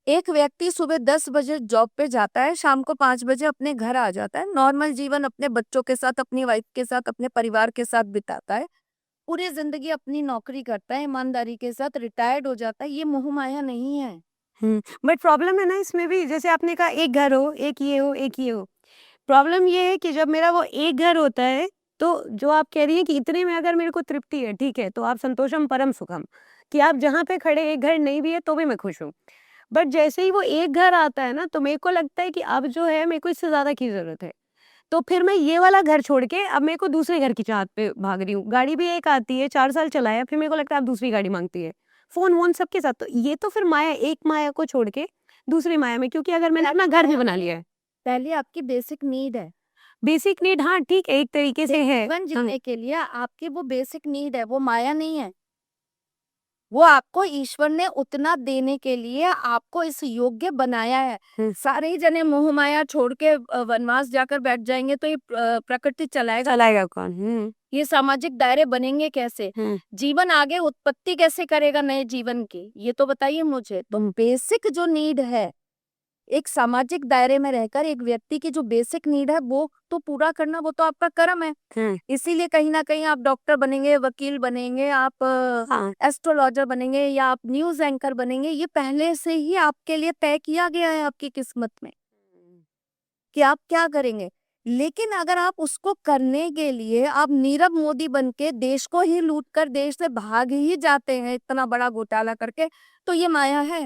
एक व्यक्ति सुबह 10 बजे जॉब पे जाता है, शाम को 5 बजे अपने घर आ जाता है, नॉर्मल जीवन अपने बच्चों के साथ, अपनी वाइफ के साथ, अपने परिवार के साथ बिताता है, पूरी जिंदगी अपनी नौकरी करता है, ईमानदारी के साथ रिटायर्ड हो जाता है। ये मोह माया नहीं है। बट प्रॉब्लम है ना इसमें भी, जैसे आपने कहा एक घर हो, एक ये हो, एक ये हो। प्रॉब्लम ये है कि जब मेरा वो एक घर होता है तो जो आप कह रही हैं कि इतने में अगर मेरे को तृप्ति है, ठीक है, तो आप संतोषम परम सुखम, कि आप जहाँ पे खड़े एक घर नहीं भी है तो भी मैं खुश हूँ। बट जैसे ही वो एक घर आता है ना तो मेरे को लगता है कि अब जो है मेरे को इससे ज़्यादा की ज़रूरत है। तो फिर मैं ये वाला घर छोड़ के अब मेरे को दूसरे घर की चाहत पे भाग रही हूँ। गाड़ी भी एक आती है, 4 साल चलाया, फिर मेरे को लगता है अब दूसरी गाड़ी माँगती है। फ़ोन-वोन सबके साथ, तो ये तो फिर माया, एक माया को छोड़ के दूसरी माया में, क्योंकि अगर मैंने अपना घर भी बना लिया है। पहले आपकी बेसिक नीड है। बेसिक नीड, हाँ, ठीक है, एक तरीके से है। जीवन जीने के लिए आपकी वो बेसिक नीड है, वो माया नहीं है। वो आपको ईश्वर ने उतना देने के लिए आपको इस योग्य बनाया है। सारे ही जने मोह माया छोड़ के वनवास जाकर बैठ जाएंगे तो ये प्रकृति चलाएगा कौन? ये सामाजिक दायरे बनेंगे कैसे? जीवन आगे उत्पत्ति कैसे करेगा नए जीवन की? ये तो बताइए मुझे। तो बेसिक जो नीड है, एक सामाजिक दायरे में रहकर एक व्यक्ति की जो बेसिक नीड है वो तो पूरा करना, वो तो आपका कर्म है। इसीलिए कहीं ना कहीं आप डॉक्टर बनेंगे, वकील बनेंगे, आप एस्ट्रोलॉजर बनेंगे या आप न्यूज एंकर बनेंगे, ये पहले से ही आपके लिए तय किया गया है आपकी किस्मत में कि आप क्या करेंगे। लेकिन अगर आप उसको करने के लिए आप नीरव मोदी बन के देश को ही लूट कर देश से भाग ही जाते हैं इतना बड़ा घोटाला करके, तो ये माया है।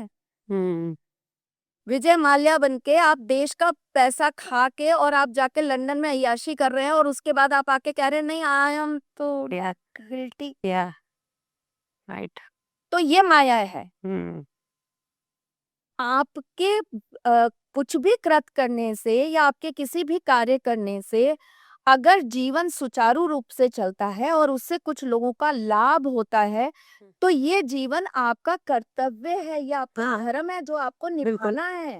विजय माल्या बनके आप देश का पैसा खा के और आप जाके लंदन में अय्याशी कर रहे हैं और उसके बाद आप आके कह रहे हैं नहीं आई एम तो गिल्टी। राइट। तो ये माया है। आपके कुछ भी कृत करने से या आपके किसी भी कार्य करने से अगर जीवन सुचारू रूप से चलता है और उससे कुछ लोगों का लाभ होता है, तो ये जीवन आपका कर्तव्य है या आपका धर्म है जो आपको निभाना है।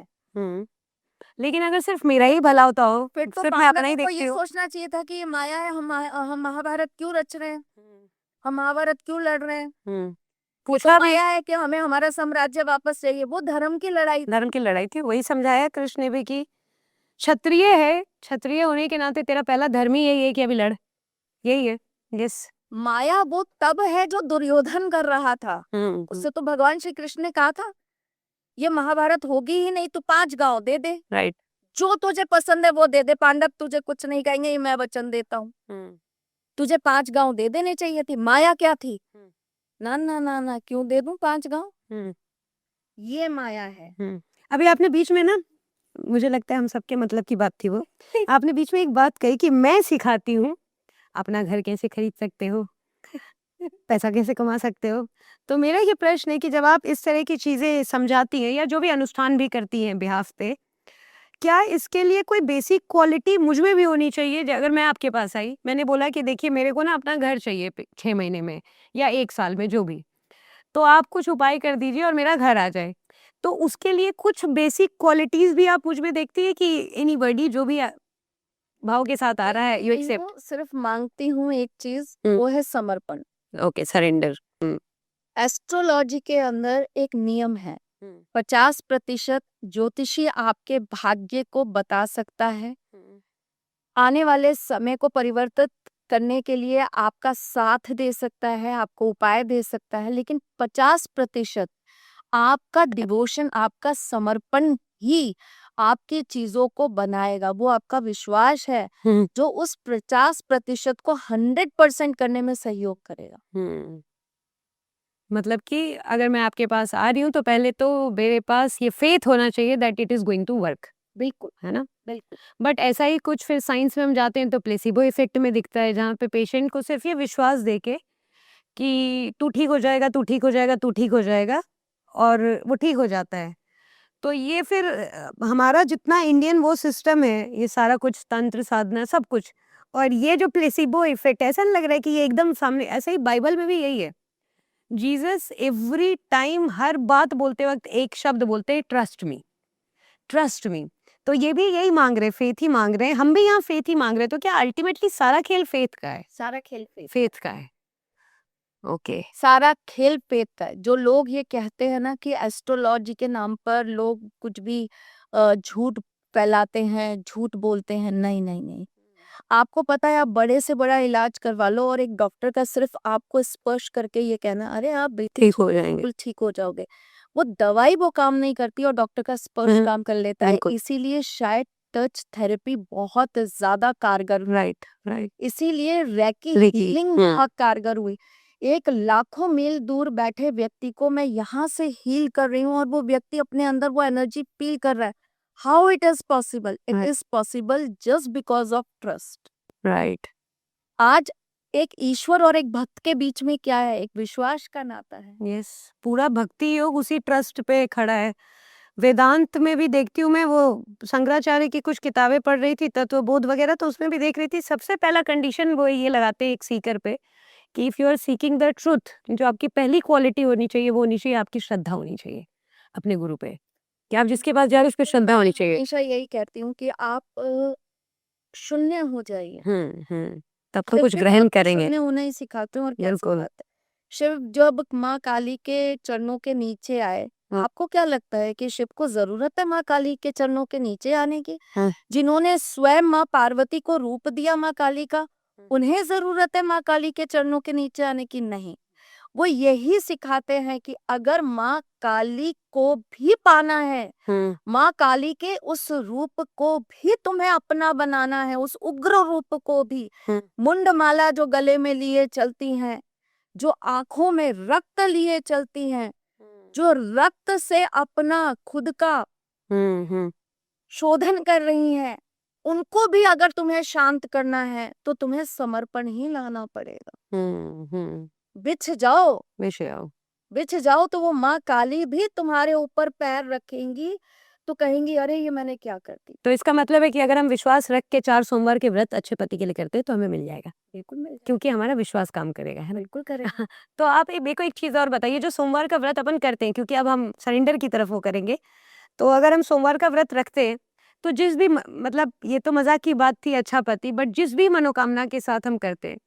लेकिन अगर सिर्फ मेरा ही भला होता हो, फिर तो सिर्फ मैं अपना ही पांडवों को देखती ये हूँ। सोचना चाहिए था कि ये माया है, हम महाभारत क्यों रच रहे हैं, हम महाभारत क्यों लड़ रहे हैं। पूछा भी, माया है कि हमें हमारा साम्राज्य वापस चाहिए, वो धर्म की लड़ाई। धर्म की लड़ाई थी, वही समझाया कृष्ण ने भी कि क्षत्रिय है, क्षत्रिय होने के नाते तेरा पहला धर्म ही यही है कि अभी लड़, यही है। यस। माया वो तब है जो दुर्योधन कर रहा था। उससे तो भगवान श्री कृष्ण ने कहा था ये महाभारत होगी ही नहीं, तो 5 गांव दे दे, राइट। जो तुझे पसंद है वो दे दे। पांडव तुझे कुछ नहीं कहेंगे, ये मैं वचन देता हूँ। तुझे 5 गांव दे देने चाहिए थी। माया क्या थी? ना ना ना ना, क्यों दे दूं 5 गांव? ये माया है। अभी आपने बीच में ना, मुझे लगता है हम सबके मतलब की बात थी वो, आपने बीच में एक बात कही कि मैं सिखाती हूँ अपना घर कैसे खरीद सकते हो, पैसा कैसे कमा सकते हो। तो मेरा ये प्रश्न है कि जब आप इस तरह की चीजें समझाती हैं या जो भी अनुष्ठान भी करती हैं बिहाफ पे, क्या इसके लिए कोई बेसिक क्वालिटी मुझ में भी होनी चाहिए? अगर मैं आपके पास आई, मैंने बोला कि देखिए मेरे को ना अपना घर चाहिए 6 महीने में या 1 साल में, जो भी, तो आप कुछ उपाय कर दीजिए और मेरा घर आ जाए। तो उसके लिए कुछ बेसिक क्वालिटीज भी आप मुझ में देखती है कि एनीबॉडी जो भी भाव के साथ आ रहा है, यू एक्सेप्ट? सिर्फ मांगती हूँ एक चीज, वो है समर्पण। Okay, surrender. एस्ट्रोलॉजी के अंदर एक नियम है, 50% ज्योतिषी आपके भाग्य को बता सकता है, आने वाले समय को परिवर्तित करने के लिए आपका साथ दे सकता है, आपको उपाय दे सकता है, लेकिन 50% आपका डिवोशन, आपका समर्पण ही आपकी चीजों को बनाएगा। वो आपका विश्वास है जो उस 50% को 100% करने में सहयोग करेगा। मतलब कि अगर मैं आपके पास आ रही हूँ तो पहले तो मेरे पास ये फेथ होना चाहिए that it is going to work, बिल्कुल, है ना? बिल्कुल। बट ऐसा ही कुछ फिर साइंस में हम जाते हैं तो प्लेसिबो इफेक्ट में दिखता है, जहाँ पे पेशेंट को सिर्फ ये विश्वास देके कि तू ठीक हो जाएगा, तू ठीक हो जाएगा, तू ठीक हो जाएगा, और वो ठीक हो जाता है। तो ये फिर हमारा जितना इंडियन वो सिस्टम है, ये सारा कुछ तंत्र साधना सब कुछ, और ये जो प्लेसिबो इफेक्ट, ऐसा नहीं लग रहा है कि ये एकदम सामने, ऐसे ही बाइबल में भी यही है। जीसस एवरी टाइम हर बात बोलते वक्त एक शब्द बोलते हैं, ट्रस्ट मी, ट्रस्ट मी। तो ये भी यही मांग रहे, फेथ ही मांग रहे हैं, हम भी यहाँ फेथ ही मांग रहे हैं। तो क्या अल्टीमेटली सारा खेल फेथ का है? सारा खेल फेथ का है, ओके। सारा खेल फेथ का है। जो लोग ये कहते हैं ना कि एस्ट्रोलॉजी के नाम पर लोग कुछ भी झूठ फैलाते हैं, झूठ बोलते हैं, नहीं नहीं नहीं। आपको पता है, आप बड़े से बड़ा इलाज करवा लो और एक डॉक्टर का सिर्फ आपको स्पर्श करके ये कहना, अरे आप ठीक हो जाएंगे, बिल्कुल ठीक हो जाओगे, वो दवाई वो काम नहीं करती और डॉक्टर का स्पर्श काम कर लेता है। बिल्कुल। इसीलिए शायद टच थेरेपी बहुत ज्यादा कारगर, राइट राइट। इसीलिए रेकी रेकी, हीलिंग बहुत कारगर हुई। एक लाखों मील दूर बैठे व्यक्ति को मैं यहाँ से हील कर रही हूँ और वो व्यक्ति अपने अंदर वो एनर्जी फील कर रहा है। How it is possible? It Right. Is possible just because of trust. Right. आज एक ईश्वर और एक भक्त के बीच में क्या है? एक विश्वास का नाता है। यस, पूरा भक्ति योग उसी ट्रस्ट पे खड़ा है। वेदांत में भी देखती हूँ मैं, वो शंकराचार्य की कुछ किताबें पढ़ रही थी, तत्वबोध वगैरह, तो उसमें भी देख रही थी, सबसे पहला कंडीशन वो ये लगाते हैं एक सीकर पे कि if you are seeking the truth, जो आपकी पहली क्वालिटी होनी चाहिए वो होनी चाहिए आपकी श्रद्धा होनी चाहिए अपने गुरु पे, कि आप जिसके पास जा रहे हो उस पर श्रद्धा होनी चाहिए। हमेशा यही कहती हूँ कि आप शून्य हो जाइए, तब तो कुछ ग्रहण करेंगे। शून्य होना ही सिखाते हैं। और क्या बिल्कुल। सिखाते हैं? शिव जब माँ काली के चरणों के नीचे आए, आपको क्या लगता है कि शिव को जरूरत है माँ काली के चरणों के नीचे आने की? जिन्होंने स्वयं माँ पार्वती को रूप दिया माँ काली का, उन्हें जरूरत है माँ काली के चरणों के नीचे आने की? नहीं। वो यही सिखाते हैं कि अगर माँ काली को भी पाना है, माँ काली के उस रूप को भी तुम्हें अपना बनाना है, उस उग्र रूप को भी। मुंडमाला जो गले में लिए चलती हैं, जो आंखों में रक्त लिए चलती हैं, जो रक्त से अपना खुद का शोधन कर रही हैं, उनको भी अगर तुम्हें शांत करना है तो तुम्हें समर्पण ही लाना पड़ेगा। बिछ जाओ, बिछ जाओ तो वो माँ काली भी तुम्हारे ऊपर पैर रखेंगी, तो कहेंगी अरे ये मैंने क्या कर दी। तो इसका मतलब है कि अगर हम विश्वास रख के 4 सोमवार के व्रत अच्छे पति के लिए करते हैं तो हमें मिल जाएगा, बिल्कुल मिल जाएगा। क्योंकि हमारा विश्वास काम करेगा, है ना? बिल्कुल करेगा। तो आप मेरे को एक चीज और बताइए, जो सोमवार का व्रत अपन करते हैं, क्योंकि अब हम सरेंडर की तरफ वो करेंगे, तो अगर हम सोमवार का व्रत रखते हैं तो जिस भी मतलब ये तो मजाक की बात थी अच्छा पति, बट जिस भी मनोकामना के साथ हम करते हैं,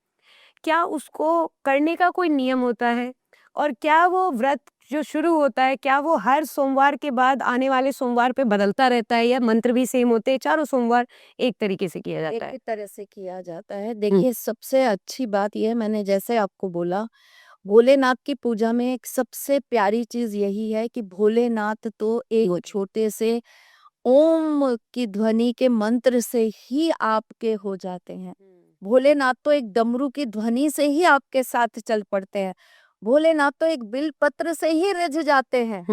क्या उसको करने का कोई नियम होता है? और क्या वो व्रत जो शुरू होता है, क्या वो हर सोमवार के बाद आने वाले सोमवार पे बदलता रहता है, या मंत्र भी सेम होते हैं, चारों सोमवार एक तरीके से किया जाता एक है? ही तरह से किया जाता है। देखिए, सबसे अच्छी बात यह है, मैंने जैसे आपको बोला, भोलेनाथ की पूजा में एक सबसे प्यारी चीज यही है कि भोलेनाथ तो एक छोटे से ओम की ध्वनि के मंत्र से ही आपके हो जाते हैं। भोलेनाथ तो एक डमरू की ध्वनि से ही आपके साथ चल पड़ते हैं। भोलेनाथ तो एक बिल पत्र से ही रिझ जाते हैं।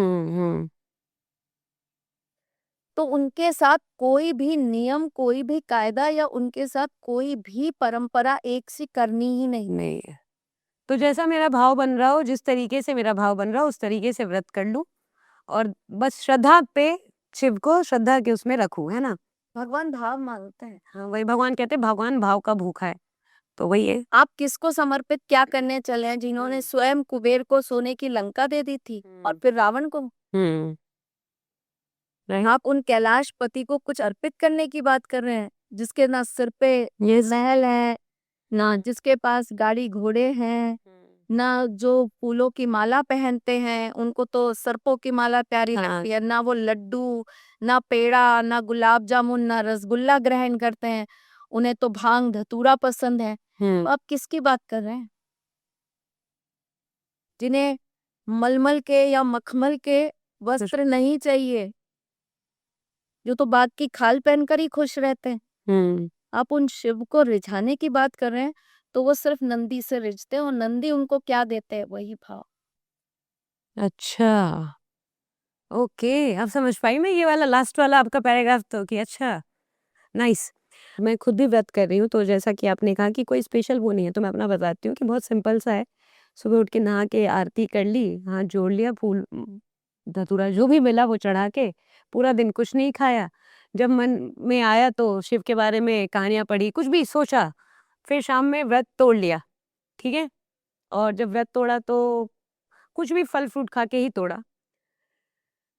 तो उनके साथ कोई भी नियम, कोई भी कायदा या उनके साथ कोई भी परंपरा एक सी करनी ही नहीं है। तो जैसा मेरा भाव बन रहा हो, जिस तरीके से मेरा भाव बन रहा हो, उस तरीके से व्रत कर लूं, और बस श्रद्धा पे शिव को श्रद्धा के उसमें रखूं, है ना? भगवान भाव मांगते हैं। हाँ, वही भगवान कहते हैं, भगवान भाव का भूखा है, तो वही है। आप किसको समर्पित क्या करने चले हैं? जिन्होंने स्वयं कुबेर को सोने की लंका दे दी थी और फिर रावण को। आप उन कैलाशपति को कुछ अर्पित करने की बात कर रहे हैं, जिसके ना सिर पे महल है, ना जिसके पास गाड़ी घोड़े हैं, ना जो फूलों की माला पहनते हैं, उनको तो सर्पों की माला प्यारी हाँ। लगती है, ना वो लड्डू, ना पेड़ा, ना गुलाब जामुन, ना रसगुल्ला ग्रहण करते हैं, उन्हें तो भांग धतूरा पसंद है। तो आप किसकी बात कर रहे हैं? जिन्हें मलमल के या मखमल के वस्त्र नहीं चाहिए, जो तो बाघ की खाल पहनकर ही खुश रहते हैं। आप उन शिव को रिझाने की बात कर रहे हैं, तो वो सिर्फ नंदी से रिझते हैं, और नंदी उनको क्या देते हैं, वही भाव। अच्छा, ओके, अब समझ पाई मैं ये वाला लास्ट वाला आपका पैराग्राफ तो कि अच्छा, नाइस। मैं खुद भी व्रत कर रही हूँ, तो जैसा कि आपने कहा कि कोई स्पेशल वो नहीं है, तो मैं अपना बताती हूँ कि बहुत सिंपल सा है। सुबह उठ के नहा के आरती कर ली, हाथ जोड़ लिया, फूल धतूरा जो भी मिला वो चढ़ा के, पूरा दिन कुछ नहीं खाया। जब मन में आया तो शिव के बारे में कहानियाँ पढ़ी, कुछ भी सोचा, फिर शाम में व्रत तोड़ लिया, ठीक है? और जब व्रत तोड़ा तो कुछ भी फल फ्रूट खा के ही तोड़ा।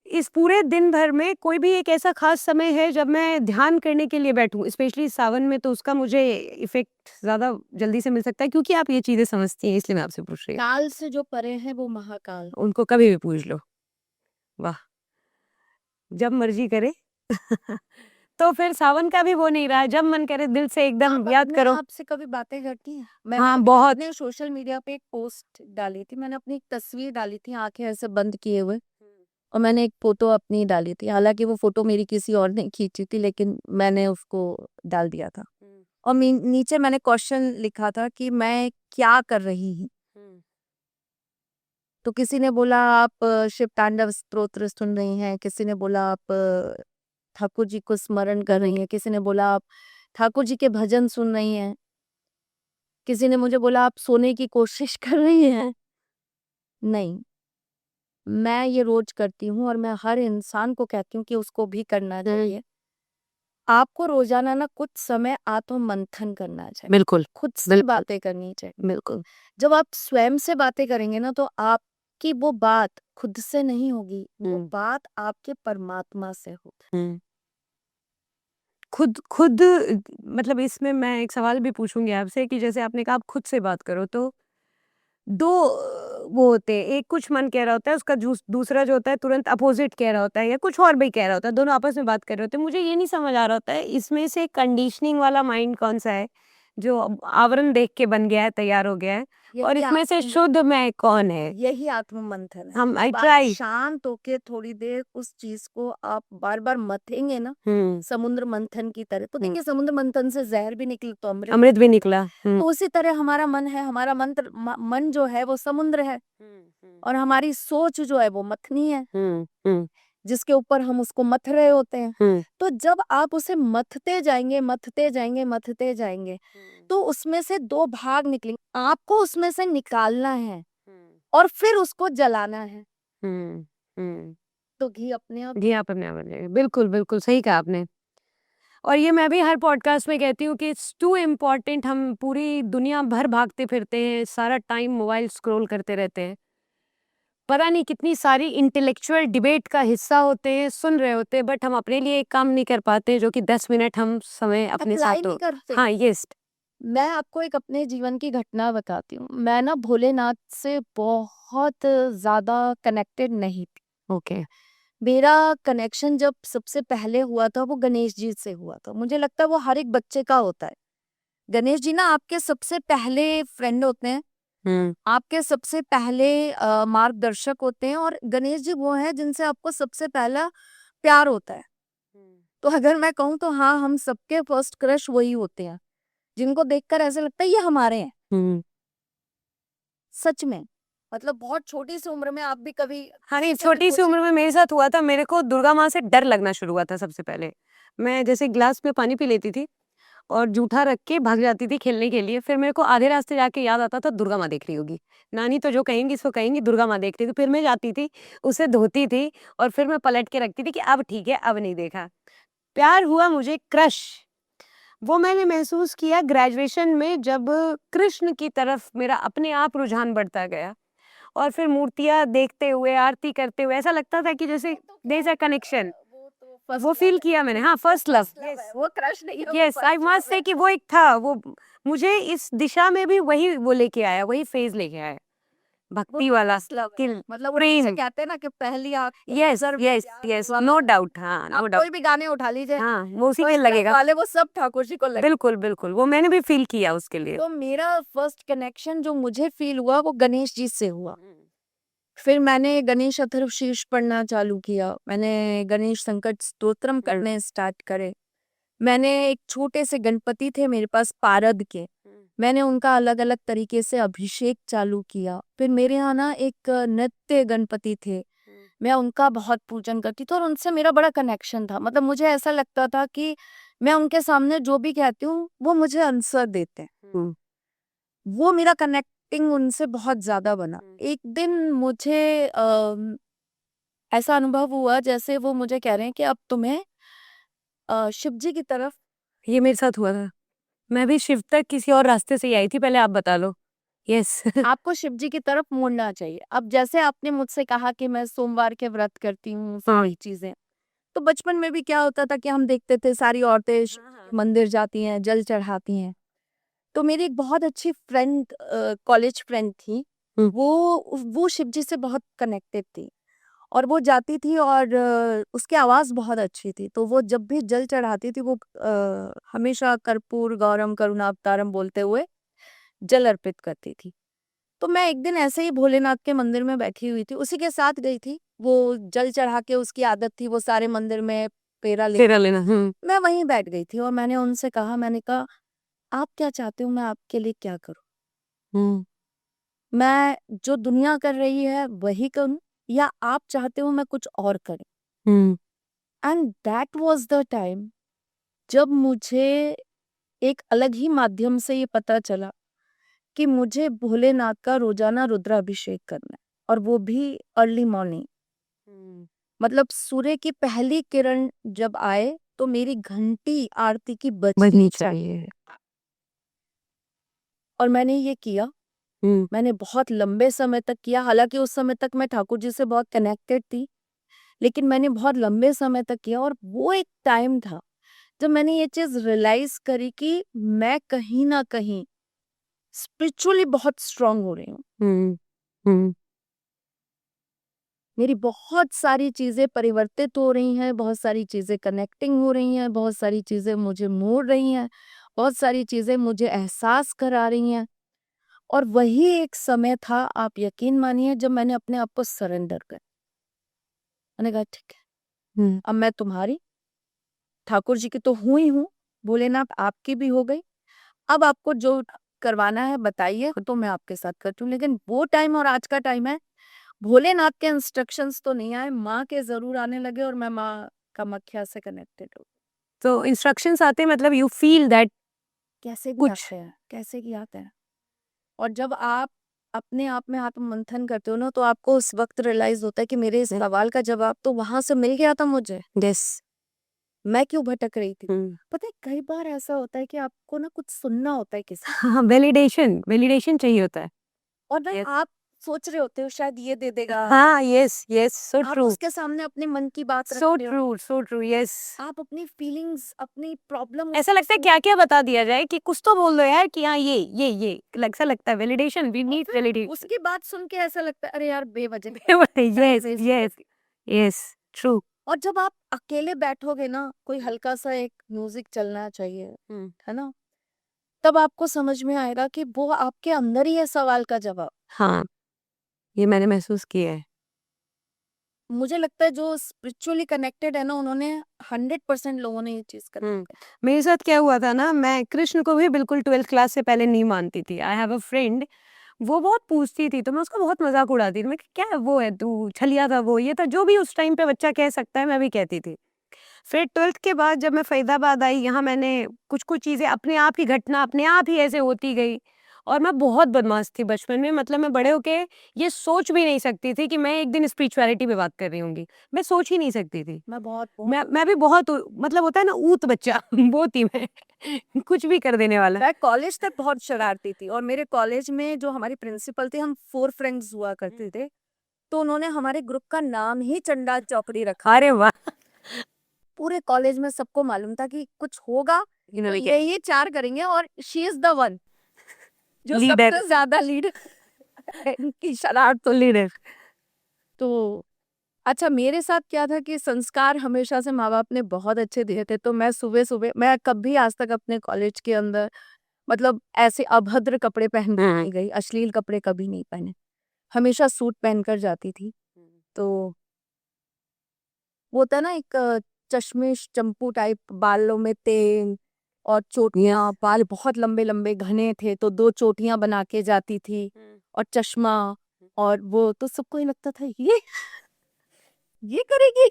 इस पूरे दिन भर में कोई भी एक ऐसा खास समय है जब मैं ध्यान करने के लिए बैठूं, स्पेशली सावन में, तो उसका मुझे इफेक्ट ज्यादा जल्दी से मिल सकता है, क्योंकि आप ये चीजें समझती हैं, इसलिए मैं आपसे पूछ रही हूँ। काल से जो परे हैं वो महाकाल। उनको कभी भी पूछ लो। वाह, जब मर्जी करे। तो फिर सावन का भी वो नहीं रहा, जब मन करे दिल से एकदम आप याद अपने करो। आप से कभी बातें करती हैं? मैंने हाँ, अभी बहुत। अपने सोशल मीडिया पे एक पोस्ट डाली थी, मैंने अपनी एक तस्वीर डाली थी आंखें ऐसे बंद किए हुए, और मैंने एक फोटो अपनी डाली थी। हालांकि वो फोटो मेरी किसी और ने खींची थी, लेकिन मैंने उसको डाल दिया था। और नीचे मैंने क्वेश्चन लिखा था कि मैं क्या कर रही हूँ। तो किसी ने बोला आप शिव तांडव स्तोत्र सुन रही हैं, किसी ने बोला आप ठाकुर जी को स्मरण कर रही हैं, किसी ने बोला आप ठाकुर जी के भजन सुन रही हैं, किसी ने मुझे बोला आप सोने की कोशिश कर रही हैं। नहीं, मैं ये रोज करती हूँ, और मैं हर इंसान को कहती हूँ कि उसको भी करना चाहिए। आपको रोजाना ना कुछ समय आत्म मंथन करना चाहिए, बिल्कुल, खुद से बिल्कुल, बातें करनी चाहिए। बिल्कुल। जब आप स्वयं से बातें करेंगे ना, तो आपकी वो बात खुद से नहीं होगी, वो बात आपके परमात्मा से होगी। खुद मतलब इसमें मैं एक सवाल भी पूछूंगी आपसे कि जैसे आपने कहा आप खुद से बात करो, तो दो वो होते हैं, एक कुछ मन कह रहा होता है, उसका दूसरा जो होता है तुरंत अपोजिट कह रहा होता है, या कुछ और भी कह रहा होता है, दोनों आपस में बात कर रहे होते हैं। मुझे ये नहीं समझ आ रहा होता है इसमें से कंडीशनिंग वाला माइंड कौन सा है, जो अब आवरण देख के बन गया है, तैयार हो गया है, और यही इसमें से आत्म शुद्ध मैं कौन है? यही आत्म मंथन है। हम आई जब आप ट्राई। शांत होके थोड़ी देर उस चीज को आप बार बार मथेंगे ना, समुद्र मंथन की तरह, तो देखिए समुद्र मंथन से जहर भी निकले तो अमृत अमृत भी निकला। तो उसी तरह हमारा मन है, हमारा मन जो है वो समुद्र है, और हमारी सोच जो है वो मथनी है, जिसके ऊपर हम उसको मथ रहे होते हैं। तो जब आप उसे मथते जाएंगे, मथते जाएंगे, मथते जाएंगे, तो उसमें से दो भाग निकलेंगे, आपको उसमें से निकालना है और फिर उसको जलाना है। तो घी अपने आप जी, आप अपने आप बन जाएंगे। बिल्कुल, बिल्कुल सही कहा आपने। और ये मैं भी हर पॉडकास्ट में कहती हूँ कि इट्स टू इम्पोर्टेंट। हम पूरी दुनिया भर भागते फिरते हैं, सारा टाइम मोबाइल स्क्रॉल करते रहते हैं, पता नहीं कितनी सारी इंटेलेक्चुअल डिबेट का हिस्सा होते हैं, सुन रहे होते हैं, बट हम अपने लिए एक काम नहीं कर पाते, जो कि 10 मिनट हम समय अपने अप्लाई साथ नहीं हो। करते। हाँ, यस। मैं आपको एक अपने जीवन की घटना बताती हूँ। मैं ना भोलेनाथ से बहुत ज्यादा कनेक्टेड नहीं थी। ओके। मेरा कनेक्शन जब सबसे पहले हुआ था वो गणेश जी से हुआ था। मुझे लगता है वो हर एक बच्चे का होता है। गणेश जी ना आपके सबसे पहले फ्रेंड होते हैं, आपके सबसे पहले मार्गदर्शक होते हैं, और गणेश जी वो हैं जिनसे आपको सबसे पहला प्यार होता है। तो अगर मैं कहूँ तो हाँ, हम सबके फर्स्ट क्रश वही होते हैं, जिनको देखकर ऐसा लगता है ये हमारे हैं। सच में, मतलब बहुत छोटी सी उम्र में आप भी कभी हाँ, नहीं, किसी से भी छोटी सी पूछे उम्र में मेरे साथ हुआ था। मेरे को दुर्गा माँ से डर लगना शुरू हुआ था सबसे पहले। मैं जैसे ग्लास में पानी पी लेती थी और जूठा रख के भाग जाती थी खेलने के लिए। फिर मेरे को आधे रास्ते जाके याद आता था दुर्गा माँ देख रही होगी। नानी तो जो कहेंगी इसको कहेंगी दुर्गा माँ देख रही थी। फिर मैं जाती थी, उसे धोती थी और फिर मैं पलट के रखती थी कि अब ठीक है, अब नहीं देखा। प्यार हुआ मुझे, क्रश, वो मैंने महसूस किया ग्रेजुएशन में, जब कृष्ण की तरफ मेरा अपने आप रुझान बढ़ता गया। और फिर मूर्तियाँ देखते हुए, आरती करते हुए ऐसा लगता था कि जैसे देयर इज़ अ कनेक्शन। वो फील किया मैंने। हाँ, फर्स्ट लव। वो क्रश नहीं है, वो यस, आई first मस्ट love से है। कि वो एक था, वो मुझे इस दिशा में भी वही वो लेके आया, वही फेज लेके आया। भक्ति वाला कि मतलब वो प्रेम। जैसे कहते हैं ना कि पहली आँख यस नजर में यस प्यार यस, हुआ। नो डाउट, हाँ नो आप डाउट। कोई भी गाने उठा लीजिए, हाँ वो उसी तो में इस लगेगा। वाले वो सब ठाकुर जी को लगे। बिल्कुल बिल्कुल, वो मैंने भी फील किया उसके लिए। तो मेरा फर्स्ट कनेक्शन जो मुझे फील हुआ वो गणेश जी से हुआ। फिर मैंने गणेश अथर्वशीर्ष पढ़ना चालू किया, मैंने गणेश संकट स्तोत्रम करने स्टार्ट करे। मैंने एक छोटे से गणपति थे मेरे पास पारद के, मैंने उनका अलग अलग तरीके से अभिषेक चालू किया। फिर मेरे यहाँ ना एक नृत्य गणपति थे, मैं उनका बहुत पूजन करती थी और उनसे मेरा बड़ा कनेक्शन था। मतलब मुझे ऐसा लगता था कि मैं उनके सामने जो भी कहती हूँ वो मुझे आंसर देते हैं। वो मेरा कनेक्टिंग उनसे बहुत ज्यादा बना। एक दिन मुझे ऐसा अनुभव हुआ जैसे वो मुझे कह रहे हैं कि अब तुम्हें शिव जी की तरफ ये मेरे साथ हुआ था, मैं भी शिव तक किसी और रास्ते से ही आई थी, पहले आप बता लो। यस आपको शिव जी की तरफ मुड़ना चाहिए। अब जैसे आपने मुझसे कहा कि मैं सोमवार के व्रत करती हूँ सारी चीजें, तो बचपन में भी क्या होता था कि हम देखते थे सारी औरतें मंदिर जाती हैं, जल चढ़ाती हैं। तो मेरी एक बहुत अच्छी फ्रेंड, कॉलेज फ्रेंड थी, वो शिव जी से बहुत कनेक्टेड थी और वो जाती थी और उसकी आवाज़ बहुत अच्छी थी। तो वो जब भी जल चढ़ाती थी वो हमेशा कर्पूर गौरम करुणावतारम बोलते हुए जल अर्पित करती थी। तो मैं एक दिन ऐसे ही भोलेनाथ के मंदिर में बैठी हुई थी, उसी के साथ गई थी। वो जल चढ़ा के उसकी आदत थी, वो सारे मंदिर में फेरा ले। फेरा लेना। मैं वहीं बैठ गई थी और मैंने उनसे कहा, मैंने कहा आप क्या चाहते हो मैं आपके लिए क्या करूं? मैं जो दुनिया कर रही है वही करूं या आप चाहते हो मैं कुछ और करूं? And that was the time जब मुझे एक अलग ही माध्यम से ये पता चला कि मुझे भोलेनाथ का रोजाना रुद्राभिषेक करना है, और वो भी अर्ली मॉर्निंग। मतलब सूर्य की पहली किरण जब आए तो मेरी घंटी आरती की बजनी चाहिए। और मैंने ये किया, मैंने बहुत लंबे समय तक किया। हालांकि उस समय तक मैं ठाकुर जी से बहुत कनेक्टेड थी, लेकिन मैंने बहुत लंबे समय तक किया। और वो एक टाइम था जब मैंने ये चीज रियलाइज करी कि मैं कहीं ना कहीं स्पिरिचुअली बहुत स्ट्रांग हो रही हूँ। मेरी बहुत सारी चीजें परिवर्तित हो रही हैं, बहुत सारी चीजें कनेक्टिंग हो रही हैं, बहुत सारी चीजें मुझे मोड़ रही हैं, बहुत सारी चीजें मुझे एहसास करा रही हैं। और वही एक समय था, आप यकीन मानिए, जब मैंने अपने आप को सरेंडर कर, मैंने कहा ठीक है, अब मैं तुम्हारी, ठाकुर जी की तो हुई हूँ, भोलेनाथ आपकी भी हो गई। अब आपको जो करवाना है बताइए, तो मैं आपके साथ करती हूँ। लेकिन वो टाइम और आज का टाइम है, भोलेनाथ के इंस्ट्रक्शंस तो नहीं आए, माँ के जरूर आने लगे और मैं माँ कामाख्या से कनेक्टेड हूँ। तो इंस्ट्रक्शंस आते मतलब यू फील दैट कैसे भी कुछ आते हैं, कैसे भी आते हैं। और जब आप अपने आप में आत्म मंथन करते हो ना, तो आपको उस वक्त रियलाइज होता है कि मेरे इस सवाल का जवाब तो वहां से मिल गया था मुझे। यस। मैं क्यों भटक रही थी? पता है कई बार ऐसा होता है कि आपको ना कुछ सुनना होता है किसी, हाँ, वैलिडेशन वैलिडेशन चाहिए होता है। और ना यस। आप सोच रहे होते हो शायद ये दे देगा। हाँ यस यस, सो आप ट्रू, उसके सामने अपने मन की बात सो रखते हो, ट्रू सो ट्रू। यस, आप अपनी फीलिंग्स, अपनी प्रॉब्लम ऐसा लगता है क्या क्या बता दिया जाए कि कुछ तो बोल दो यार कि हाँ ये ऐसा लगता है वैलिडेशन, वी नीड वैलिडेशन। उसकी बात सुन के ऐसा लगता है अरे यार बेवजह। Yes yes yes, true. और जब आप अकेले बैठोगे ना, कोई हल्का सा एक म्यूजिक चलना चाहिए, है ना, तब आपको समझ में आएगा कि वो आपके अंदर ही है सवाल का जवाब। हाँ, ये मैंने महसूस किया है। मुझे लगता है जो स्पिरिचुअली कनेक्टेड है ना, उन्होंने 100% लोगों ने ये चीज कर। मेरे साथ क्या हुआ था ना, मैं कृष्ण को भी बिल्कुल 12th क्लास से पहले नहीं मानती थी। आई हैव अ फ्रेंड, वो बहुत पूछती थी तो मैं उसका बहुत मजाक उड़ाती थी। मैं क्या है वो है तू छलिया था, वो ये था, जो भी उस टाइम पे बच्चा कह सकता है मैं भी कहती थी। फिर 12th के बाद जब मैं फरीदाबाद आई, यहाँ मैंने कुछ कुछ चीज़ें अपने आप की घटना अपने आप ही ऐसे होती गई। और मैं बहुत बदमाश थी बचपन में, मतलब मैं बड़े होके ये सोच भी नहीं सकती थी कि मैं एक दिन स्पिरिचुअलिटी पे बात कर रही होंगी। मैं सोच ही नहीं सकती थी। मैं बहुत मैं भी बहुत मतलब होता है ना ऊत बच्चा वो थी मैं कुछ भी कर देने वाला। मैं कॉलेज तक बहुत शरारती थी, और मेरे कॉलेज में जो हमारी प्रिंसिपल थी, हम 4 फ्रेंड्स हुआ करते थे, तो उन्होंने हमारे ग्रुप का नाम ही चंडा चौकड़ी रखा। अरे वाह, पूरे कॉलेज में सबको मालूम था कि कुछ होगा तो इन्होंने ये 4 करेंगे, और शी इज द वन जो लीडर। सबसे ज्यादा लीड। इनकी शरारत तो लीडर। तो अच्छा मेरे साथ क्या था कि संस्कार हमेशा से माँ बाप ने बहुत अच्छे दिए थे। तो मैं सुबह सुबह मैं कभी आज तक अपने कॉलेज के अंदर मतलब ऐसे अभद्र कपड़े पहन के नहीं गई, अश्लील कपड़े कभी नहीं पहने, हमेशा सूट पहनकर जाती थी। तो वो होता ना एक चश्मिश चंपू टाइप, बालों में तेल और चोटियां, बाल बहुत लंबे लंबे घने थे तो 2 चोटियां बना के जाती थी और चश्मा, और वो तो सबको ही लगता था ये करेगी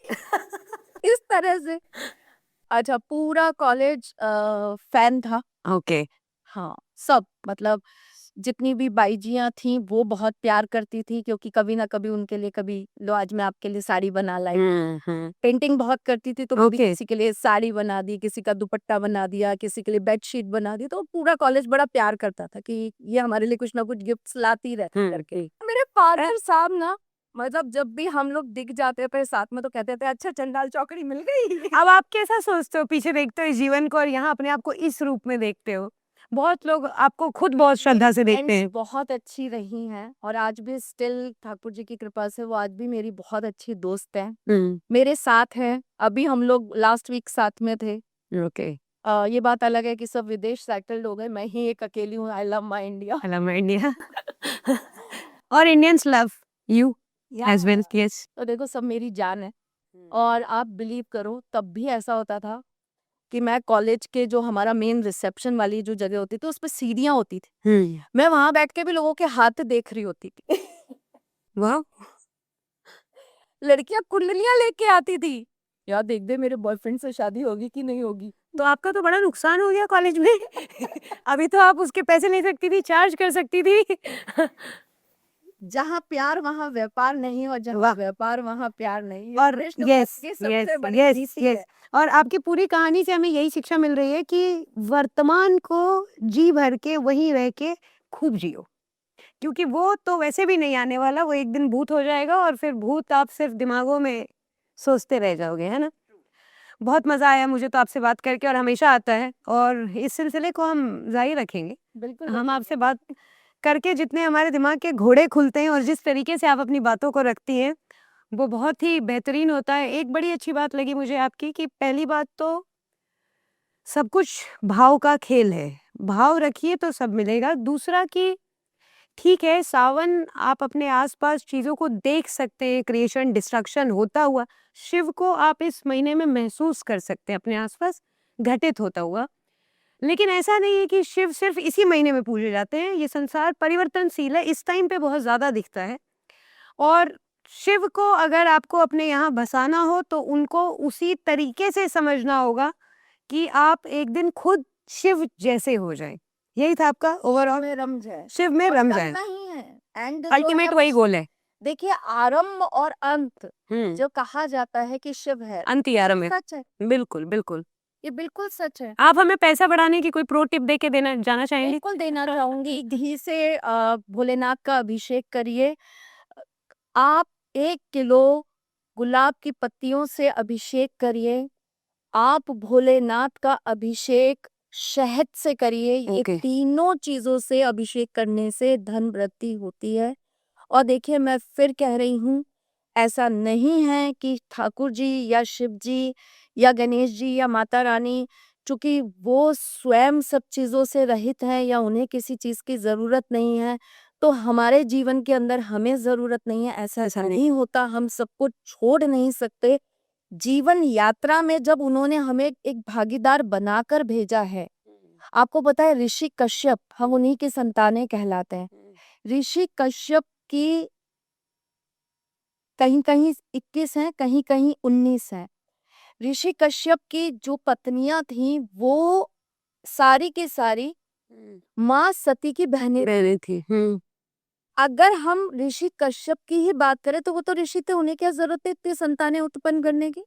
इस तरह से। अच्छा पूरा कॉलेज फैन था। ओके। हाँ सब मतलब जितनी भी बाईजियां थी वो बहुत प्यार करती थी, क्योंकि कभी ना कभी उनके लिए कभी लो आज मैं आपके लिए साड़ी बना लाई। पेंटिंग बहुत करती थी तो कभी ओके। किसी के लिए साड़ी बना दी, किसी का दुपट्टा बना दिया, किसी के लिए बेडशीट बना दी। तो पूरा कॉलेज बड़ा प्यार करता था कि ये हमारे लिए कुछ ना कुछ गिफ्ट्स लाती रहती करके। मेरे फादर साहब ना मतलब जब भी हम लोग दिख जाते थे साथ में तो कहते थे अच्छा चंडाल चौकड़ी मिल गई। अब आप कैसा सोचते हो, पीछे देखते हो इस जीवन को और यहाँ अपने आप को इस रूप में देखते हो? बहुत लोग आपको खुद बहुत श्रद्धा से देखते फ्रेंड्स हैं। बहुत अच्छी रही हैं और आज भी स्टिल ठाकुर जी की कृपा से वो आज भी मेरी बहुत अच्छी दोस्त है, मेरे साथ है। अभी हम लोग लास्ट वीक साथ में थे। ओके। ये बात अलग है कि सब विदेश सेटल्ड हो गए, मैं ही एक अकेली हूँ। I love my India. I love my India. और Indians love you as well. Yes. तो देखो सब मेरी जान है। और आप बिलीव करो तब भी ऐसा होता था कि मैं कॉलेज के जो हमारा मेन रिसेप्शन वाली जो जगह होती थी उस पर सीढ़ियां होती थी, मैं वहां बैठ के भी लोगों के हाथ देख रही होती थी। वाह। लड़कियां कुंडलियां लेके आती थी, यार देख दे मेरे बॉयफ्रेंड से शादी होगी कि नहीं होगी। तो आपका तो बड़ा नुकसान हो गया कॉलेज में। अभी तो आप उसके पैसे ले सकती थी, चार्ज कर सकती थी। जहाँ प्यार वहाँ व्यापार नहीं, और जहाँ वाह। व्यापार वहाँ प्यार नहीं। ये और कृष्ण यस भक्त की यस सबसे बड़ी यस नीति यस। है। और आपकी पूरी कहानी से हमें यही शिक्षा मिल रही है कि वर्तमान को जी भर के वहीं रह के खूब जियो, क्योंकि वो तो वैसे भी नहीं आने वाला, वो एक दिन भूत हो जाएगा और फिर भूत आप सिर्फ दिमागों में सोचते रह जाओगे, है ना? बहुत मजा आया मुझे तो आपसे बात करके, और हमेशा आता है, और इस सिलसिले को हम जारी रखेंगे। बिल्कुल हम आपसे बात करके जितने हमारे दिमाग के घोड़े खुलते हैं और जिस तरीके से आप अपनी बातों को रखती हैं वो बहुत ही बेहतरीन होता है। एक बड़ी अच्छी बात लगी मुझे आपकी कि पहली बात तो सब कुछ भाव का खेल है, भाव रखिए तो सब मिलेगा। दूसरा कि ठीक है, सावन आप अपने आसपास चीज़ों को देख सकते हैं, क्रिएशन डिस्ट्रक्शन होता हुआ। शिव को आप इस महीने में महसूस कर सकते हैं अपने आसपास घटित होता हुआ। लेकिन ऐसा नहीं है कि शिव सिर्फ इसी महीने में पूजे जाते हैं, ये संसार परिवर्तनशील है, इस टाइम पे बहुत ज़्यादा दिखता है। और शिव को अगर आपको अपने यहाँ बसाना हो तो उनको उसी तरीके से समझना होगा कि आप एक दिन खुद शिव जैसे हो जाएं। यही था आपका ओवरऑल, में रम जाए, शिव में और रम तब जाए। नहीं है एंड अल्टीमेट वही गोल है। देखिए आरंभ और अंत जो कहा जाता है कि शिव है, अंत ही आरंभ है। सच है, बिल्कुल बिल्कुल। ये बिल्कुल सच है। आप हमें पैसा बढ़ाने की कोई प्रो टिप दे के देना जाना चाहेंगे? बिल्कुल देना चाहूंगी। घी से भोलेनाथ का अभिषेक करिए। आप 1 किलो गुलाब की पत्तियों से अभिषेक करिए। आप भोलेनाथ का अभिषेक शहद से करिए। ये ओके। तीनों चीजों से अभिषेक करने से धन वृद्धि होती है। और देखिए मैं फिर कह रही हूँ, ऐसा नहीं है कि ठाकुर जी या शिव जी या गणेश जी या माता रानी, चूंकि वो स्वयं सब चीजों से रहित हैं या उन्हें किसी चीज की जरूरत नहीं है तो हमारे जीवन के अंदर हमें जरूरत नहीं है, ऐसा नहीं होता। हम सबको छोड़ नहीं सकते। जीवन यात्रा में जब उन्होंने हमें एक भागीदार बनाकर भेजा है, आपको पता है ऋषि कश्यप, हम उन्हीं की संतानें कहलाते हैं। ऋषि कश्यप की कहीं कहीं 21 हैं, कहीं कहीं 19 हैं। ऋषि कश्यप की जो पत्नियां थीं वो सारी की सारी माँ सती की बहनें थी। अगर हम ऋषि कश्यप की ही बात करें तो वो तो ऋषि थे, उन्हें क्या जरूरत है इतनी संतानें उत्पन्न करने की?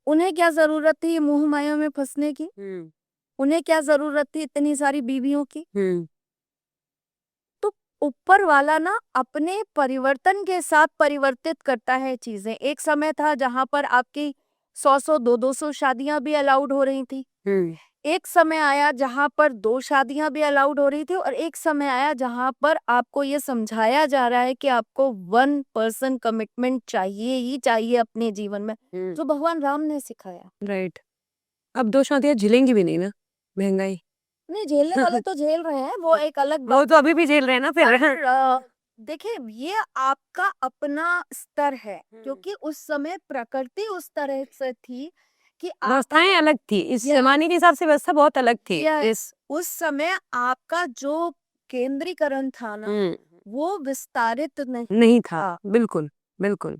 उन्हें क्या जरूरत थी मोह माया में फंसने की? उन्हें क्या जरूरत थी इतनी सारी बीवियों की? तो ऊपर वाला ना अपने परिवर्तन के साथ परिवर्तित करता है चीजें। एक समय था जहां पर आपकी 100-100 200 शादियां भी अलाउड हो रही थी। एक समय आया जहाँ पर 2 शादियाँ भी अलाउड हो रही थी और एक समय आया जहाँ पर आपको ये समझाया जा रहा है कि आपको 1 पर्सन कमिटमेंट चाहिए ही चाहिए अपने जीवन में, जो भगवान राम ने सिखाया। राइट। अब 2 शादियाँ झेलेंगी भी नहीं ना, महँगाई। नहीं, झेलने वाले तो झेल रहे हैं, वो एक अलग वो बात तो अभी भी झेल रहे हैं ना फिर। पर देखिए ये आपका अपना स्तर है, क्योंकि उस समय प्रकृति उस तरह से थी कि आप व्यवस्थाएँ अलग थी, इस या ज़माने के हिसाब से व्यवस्था बहुत अलग थी। या इस उस समय आपका जो केंद्रीकरण था ना, वो विस्तारित नहीं नहीं था, था। बिल्कुल, बिल्कुल।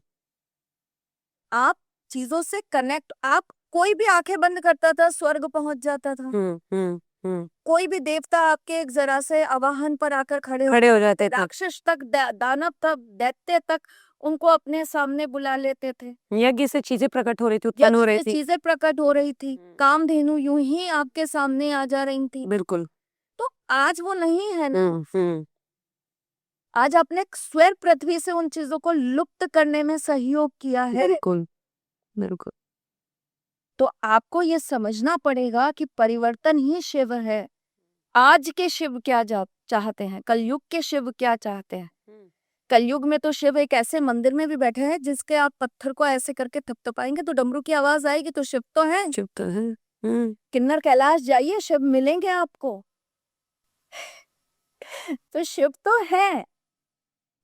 आप चीजों से कनेक्ट, आप कोई भी आंखें बंद करता था स्वर्ग पहुंच जाता था। कोई भी देवता आपके एक जरा से आवाहन पर आकर खड़े खड़े हो जाते थे। राक्षस तक, दानव तक, दैत्य तक उनको अपने सामने बुला लेते थे। यज्ञ से चीजें प्रकट हो रही थी, उत्पन्न हो यज्ञ रही से थी। चीजें प्रकट हो रही थी, कामधेनु यूं ही आपके सामने आ जा रही थी। बिल्कुल। तो आज वो नहीं है ना। आज आपने स्वर्ग पृथ्वी से उन चीजों को लुप्त करने में सहयोग किया है। बिल्कुल, बिल्कुल। तो आपको ये समझना पड़ेगा कि परिवर्तन ही शिव है। आज के शिव क्या चाहते हैं, कलयुग के शिव क्या चाहते हैं। कलयुग में तो शिव एक ऐसे मंदिर में भी बैठे हैं जिसके आप पत्थर को ऐसे करके थपथपाएंगे तो डमरू की आवाज आएगी, तो शिव तो है। शिव तो है। किन्नर कैलाश जाइए, शिव मिलेंगे आपको। तो शिव तो है।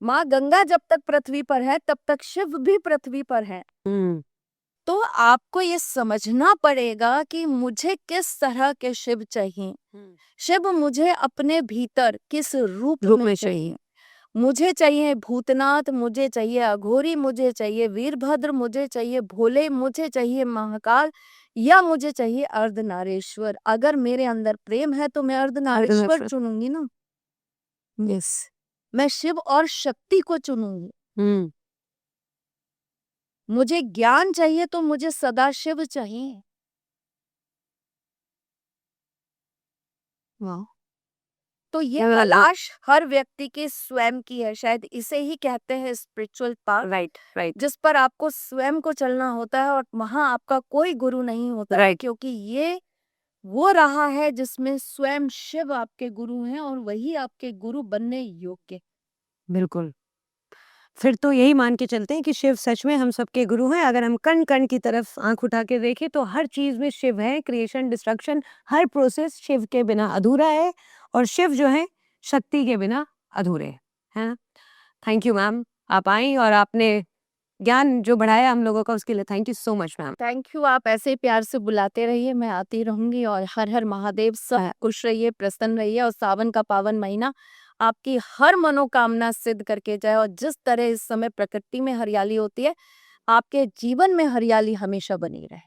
माँ गंगा जब तक पृथ्वी पर है तब तक शिव भी पृथ्वी पर है। तो आपको ये समझना पड़ेगा कि मुझे किस तरह के शिव चाहिए। शिव मुझे अपने भीतर किस रूप में चाहिए। मुझे चाहिए भूतनाथ, मुझे चाहिए अघोरी, मुझे चाहिए वीरभद्र, मुझे चाहिए भोले, मुझे चाहिए महाकाल, या मुझे चाहिए अर्धनारीश्वर। अगर मेरे अंदर प्रेम है तो मैं अर्धनारीश्वर चुनूंगी ना। यस। मैं शिव और शक्ति को चुनूंगी। मुझे ज्ञान चाहिए तो मुझे सदाशिव चाहिए। वाह। तो ये क्या तलाश हर व्यक्ति की स्वयं की है, शायद इसे ही कहते हैं स्पिरिचुअल पाथ। Right, right. जिस पर आपको स्वयं को चलना होता है और वहां आपका कोई गुरु नहीं होता। राइट। क्योंकि ये वो रहा है जिसमें स्वयं शिव आपके गुरु हैं और वही आपके गुरु बनने योग्य। बिल्कुल। फिर तो यही मान के चलते हैं कि शिव सच में हम सबके गुरु हैं। अगर हम कण कण की तरफ आंख उठा के देखें तो हर चीज में शिव है। क्रिएशन, डिस्ट्रक्शन, हर प्रोसेस शिव के बिना अधूरा है और शिव जो है शक्ति के बिना अधूरे है ना। थैंक यू मैम, आप आई और आपने ज्ञान जो बढ़ाया हम लोगों का, उसके लिए thank you so much ma'am. Thank you, आप ऐसे ही प्यार से बुलाते रहिए, मैं आती रहूंगी। और हर हर महादेव, सब खुश रहिए, प्रसन्न रहिए और सावन का पावन महीना आपकी हर मनोकामना सिद्ध करके जाए। और जिस तरह इस समय प्रकृति में हरियाली होती है, आपके जीवन में हरियाली हमेशा बनी रहे।